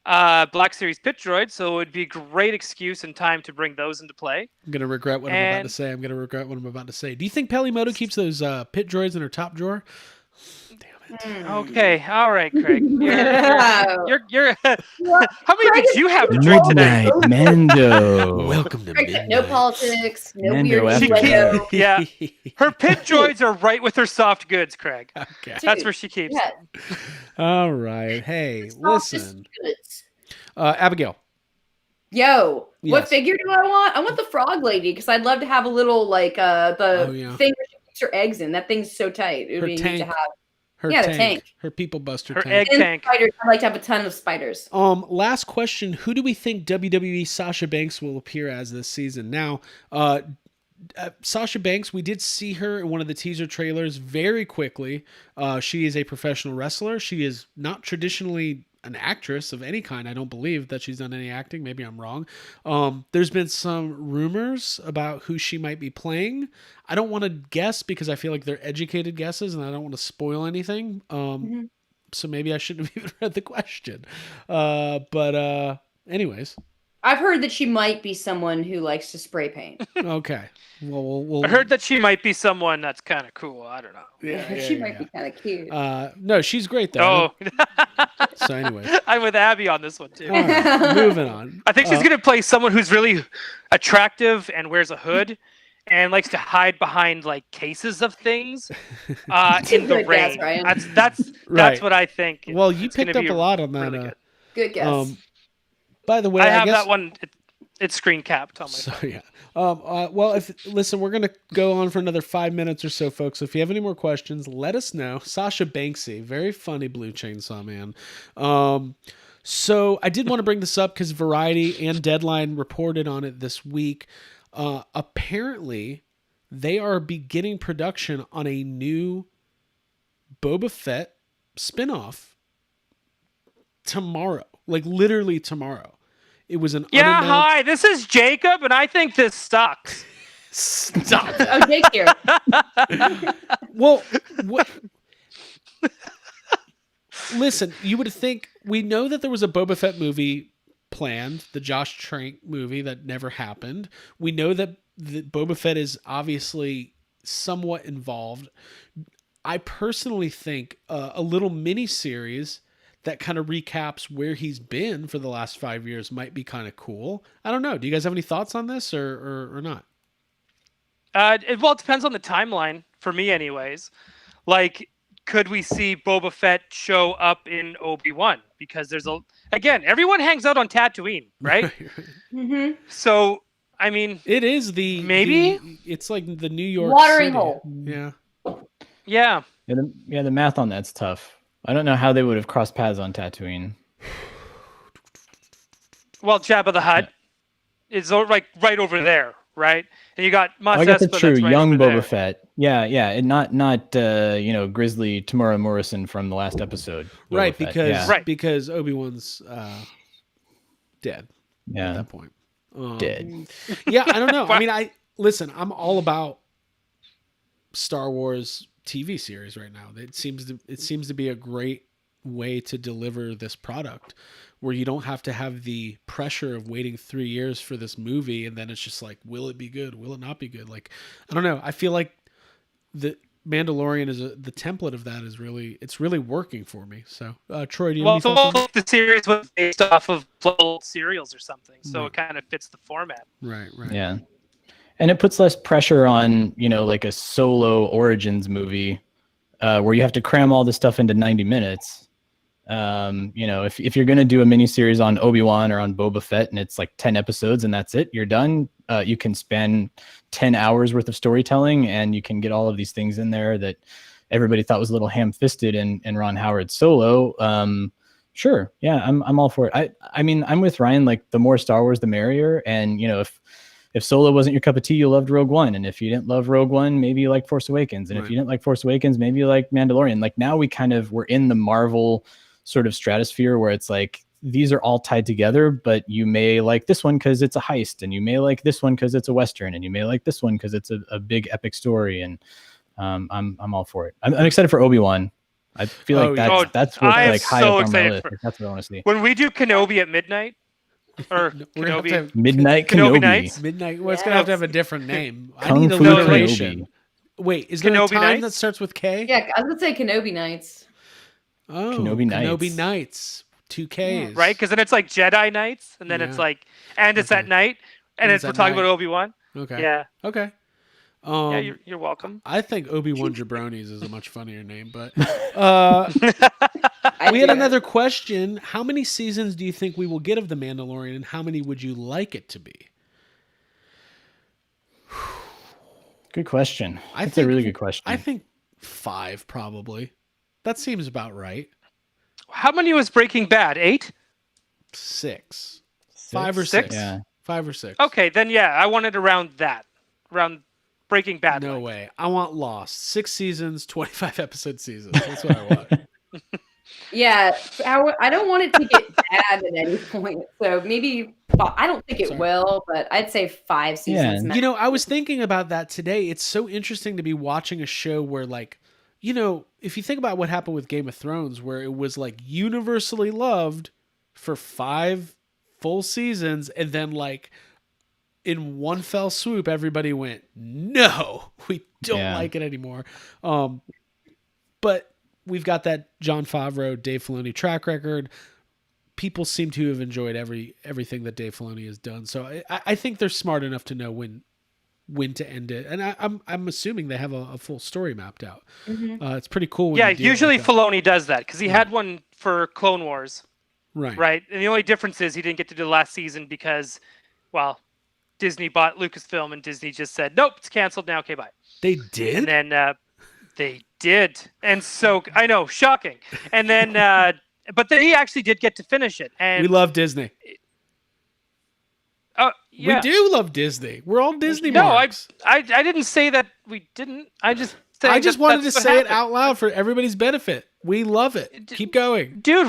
Black Series pit droids, so it would be a great excuse and time to bring those into play. I'm gonna regret what I'm about to say. Do you think Pelimoto keeps those pit droids in her top drawer? Okay, all right, Craig. You're how many did you have to drink today? Midnight Mando. Welcome to Midnight. No politics, no Mando weird after Lego. Yeah, her pit droids are right with her soft goods, Craig. Okay. That's where she keeps them. All right. Hey, Softest listen. goods. Abigail. Yo, what Yes. figure do I want? I want the frog lady because I'd love to have a little like the thing where she keeps her eggs in. That thing's so tight. It would be neat to have. Her the tank. tank. Her people buster Her tank. egg tank. Spiders. I'd like to have a ton of spiders. Last question. Who do we think WWE Sasha Banks will appear as this season? Now, Sasha Banks, we did see her in one of the teaser trailers very quickly. She is a professional wrestler. She is not traditionally an actress of any kind. I don't believe that she's done any acting. Maybe I'm wrong. There's been some rumors about who she might be playing. I don't want to guess because I feel like they're educated guesses and I don't want to spoil anything. So maybe I shouldn't have even read the question. But anyways. I've heard that she might be someone who likes to spray paint. Okay. Well, we'll I heard that she might be someone that's kind of cool. I don't know. She might be kind of cute. No, she's great though. Oh, So anyway, I'm with Abby on this one too. all right, moving on. I think she's gonna play someone who's really attractive and wears a hood and likes to hide behind like cases of things in the Good guess, rain. Ryan. That's Right. what I think. Well, you It's gonna picked up be a lot on that. really good. Good guess. By the way, I have guess, that one. It's screen capped on my phone. So yeah. Well, listen, we're gonna go on for another 5 minutes or so, folks. So if you have any more questions, let us know. Sasha Banksy, very funny Blue Chainsaw Man. So I did want to bring this up because Variety and Deadline reported on it this week. Apparently, they are beginning production on a new Boba Fett spinoff tomorrow. Like literally tomorrow. It was an unannounced... Hi, this is Jacob, and I think this sucks. Stop. Oh, Jake here. Well, what... Listen, you would think we know that there was a Boba Fett movie planned, the Josh Trank movie that never happened. We know that Boba Fett is obviously somewhat involved. I personally think a little mini series that kind of recaps where he's been for the last 5 years might be kind of cool. I don't know. Do you guys have any thoughts on this or not? It depends on the timeline for me, anyways. Like, could we see Boba Fett show up in Obi-Wan? Because again, everyone hangs out on Tatooine, right? Mm-hmm. So, I mean, it is it's like the New York watering City. hole. Yeah. yeah. The math on that's tough. I don't know how they would have crossed paths on Tatooine. Well, Jabba the Hutt is like right over there, right? And you got Mos I guess Espa it's true. that's right Young over Boba there. Fett. Yeah, and not Grizzly Tamora Morrison from the last episode. Boba Right, Fett. because yeah. Right. because Obi-Wan's dead at Yeah, that point. dead. Yeah, I don't know. I mean, I'm all about Star Wars TV series right now. It seems to be a great way to deliver this product where you don't have to have the pressure of waiting 3 years for this movie and then it's just like, will it be good? Will it not be good? Like, I don't know. I feel like Mandalorian is the template of that is really working for me. So, Troy, do you Well, have any thoughts on the series was based off of old serials or something, so Right. it kind of fits the format. Right. Yeah. And it puts less pressure on, like a solo origins movie where you have to cram all this stuff into 90 minutes. If you're going to do a miniseries on Obi-Wan or on Boba Fett and it's like 10 episodes and that's it, you're done. You can spend 10 hours worth of storytelling and you can get all of these things in there that everybody thought was a little ham-fisted in Ron Howard's Solo. Sure. Yeah, I'm all for it. I mean, I'm with Ryan, like the more Star Wars, the merrier. And, if Solo wasn't your cup of tea, you loved Rogue One. And if you didn't love Rogue One, maybe you like Force Awakens. And if you didn't like Force Awakens, maybe you like Mandalorian. Like now we're in the Marvel sort of stratosphere where it's like, these are all tied together, but you may like this one because it's a heist, and you may like this one because it's a Western, and you may like this one because it's a big epic story. And I'm all for it. I'm excited for Obi-Wan. I feel like that's what I am like high so up on my excited list. That's what I want to see. When we do Kenobi at midnight, or We're gonna have to have Midnight Kenobi Kenobi. Nights? midnight. Well, it's gonna have to have a different name. I Kung need Fu alliteration. Kenobi. Wait, is there a Kenobi time Nights? that starts with K? Yeah, I was gonna say Kenobi Nights. Oh, Kenobi Nights. Kenobi Nights. 2 Ks. right? Because then it's like Jedi Nights, and then it's like, and it's at night, and it's we're at talking night. about Obi-Wan. Okay. Yeah, Okay. yeah, you're welcome. I think Obi-Wan Jabronis is a much funnier name, but I we had do. another question. How many seasons do you think we will get of The Mandalorian, and how many would you like it to be? Good question. I That's think- a really good question. I think 5 probably. That seems about right. How many was Breaking Bad? 8? 6. 5 or 6. Six? Yeah. 5 or 6. Okay, then yeah, I wanted around that, around Breaking Bad. No length. way. I want Lost. 6 seasons, 25 episode seasons. That's what I want. Yeah, I don't want it to get bad at any point. So maybe I don't think it will, but I'd say 5 seasons. Yeah. max. You know, I was thinking about that today. It's so interesting to be watching a show where, like, if you think about what happened with Game of Thrones, where it was like universally loved for 5 full seasons, and then like in one fell swoop, everybody went, "No, we don't like it anymore." But we've got that Jon Favreau, Dave Filoni track record. People seem to have enjoyed everything that Dave Filoni has done. So I think they're smart enough to know when to end it, and I'm assuming they have a full story mapped out. It's pretty cool. When Yeah, you do it usually like that. Filoni does that because he had one for Clone Wars, Right. right? And the only difference is he didn't get to do the last season because, well, Disney bought Lucasfilm, and Disney just said, "Nope, it's canceled now. Okay, bye." They did. And then they did, and so I know, shocking. And then, but then he actually did get to finish it. And We love Disney. oh, yeah. We do love Disney. We're all Disney No, marks. I didn't say that we didn't. I just wanted to that's what say it happened. out loud for everybody's benefit. We love it. Keep going. Dude.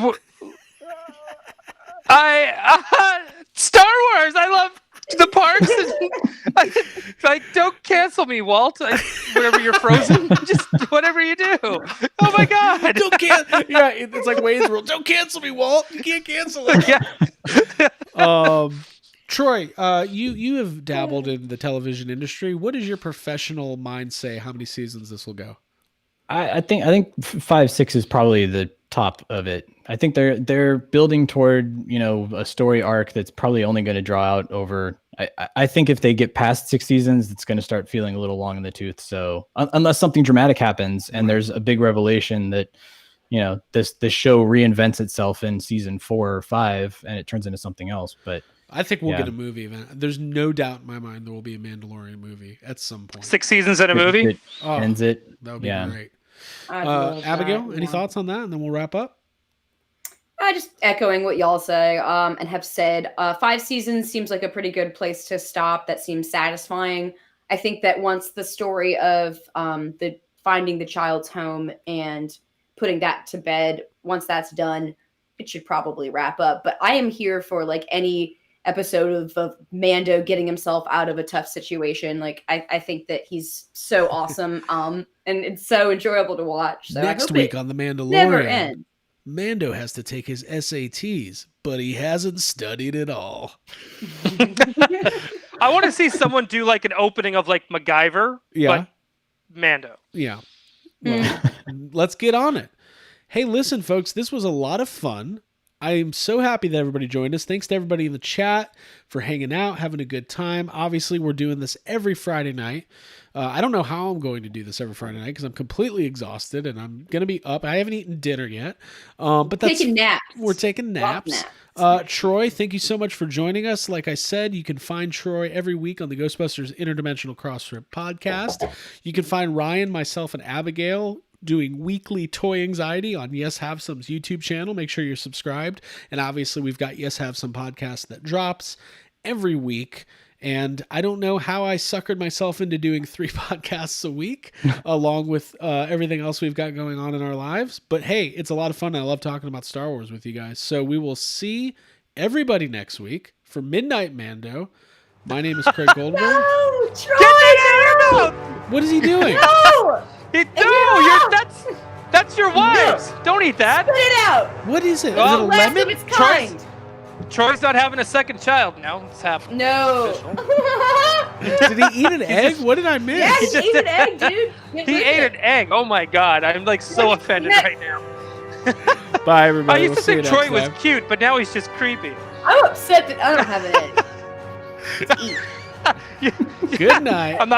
Star Wars. I love the parks. Like, don't cancel me, Walt. Whenever you're frozen, just whatever you do. Oh my God. Don't yeah, it's like Wayne's World. Don't cancel me, Walt. You can't cancel it. Yeah. Troy, you have dabbled in the television industry. What does your professional mind say? How many seasons this will go? I think 5, 6 is probably the top of it. I think they're building toward a story arc that's probably only going to draw out over. I think if they get past 6 seasons, it's going to start feeling a little long in the tooth. So unless something dramatic happens and there's a big revelation that this show reinvents itself in season 4 or 5 and it turns into something else, but. I think we'll get a movie event. There's no doubt in my mind there will be a Mandalorian movie at some point. 6 seasons in a movie. It ends it. That would be great. I'd love Abigail, that, any yeah. thoughts on that? And then we'll wrap up. Just echoing what y'all say and have said. 5 seasons seems like a pretty good place to stop. That seems satisfying. I think that once the story of the finding the child's home and putting that to bed, once that's done, it should probably wrap up. But I am here for like any episode of Mando getting himself out of a tough situation. Like I think that he's so awesome. And it's so enjoyable to watch. So Next week on The never Mandalorian, ends. Mando has to take his SATs, but he hasn't studied at all. I want to see someone do like an opening of like MacGyver, Yeah. but Mando. Yeah. Well, let's get on it. Hey, listen, folks, this was a lot of fun. I am so happy that everybody joined us. Thanks to everybody in the chat for hanging out, having a good time. Obviously, we're doing this every Friday night. I don't know how I'm going to do this every Friday night because I'm completely exhausted and I'm going to be up. I haven't eaten dinner yet. But that's taking naps. We're taking naps. Troy, thank you so much for joining us. Like I said, you can find Troy every week on the Ghostbusters Interdimensional Cross Trip podcast. You can find Ryan, myself, and Abigail doing weekly Toy Anxiety on Yes Have Some's YouTube channel. Make sure you're subscribed. And obviously, we've got Yes Have Some podcast that drops every week. And I don't know how I suckered myself into doing 3 podcasts a week, along with everything else we've got going on in our lives. But hey, it's a lot of fun. I love talking about Star Wars with you guys. So we will see everybody next week for Midnight Mando. My name is Craig Goldberg. No, Troy, Get that out of your mouth! What is he doing? no! That's your wives. No. Don't eat that. Spit it out. What is it? Is Well, it a Last lemon? of its kind. Troy's not having a second child now. It's happening. No. Did he eat an egg? What did I miss? Yeah, he ate an egg, dude. He ate an egg. Oh my god, I'm like so offended right now. Bye, everybody. I used We'll to see you think Troy next was time. cute, but now he's just creepy. I'm upset that I don't have an egg to eat. Good night. I'm not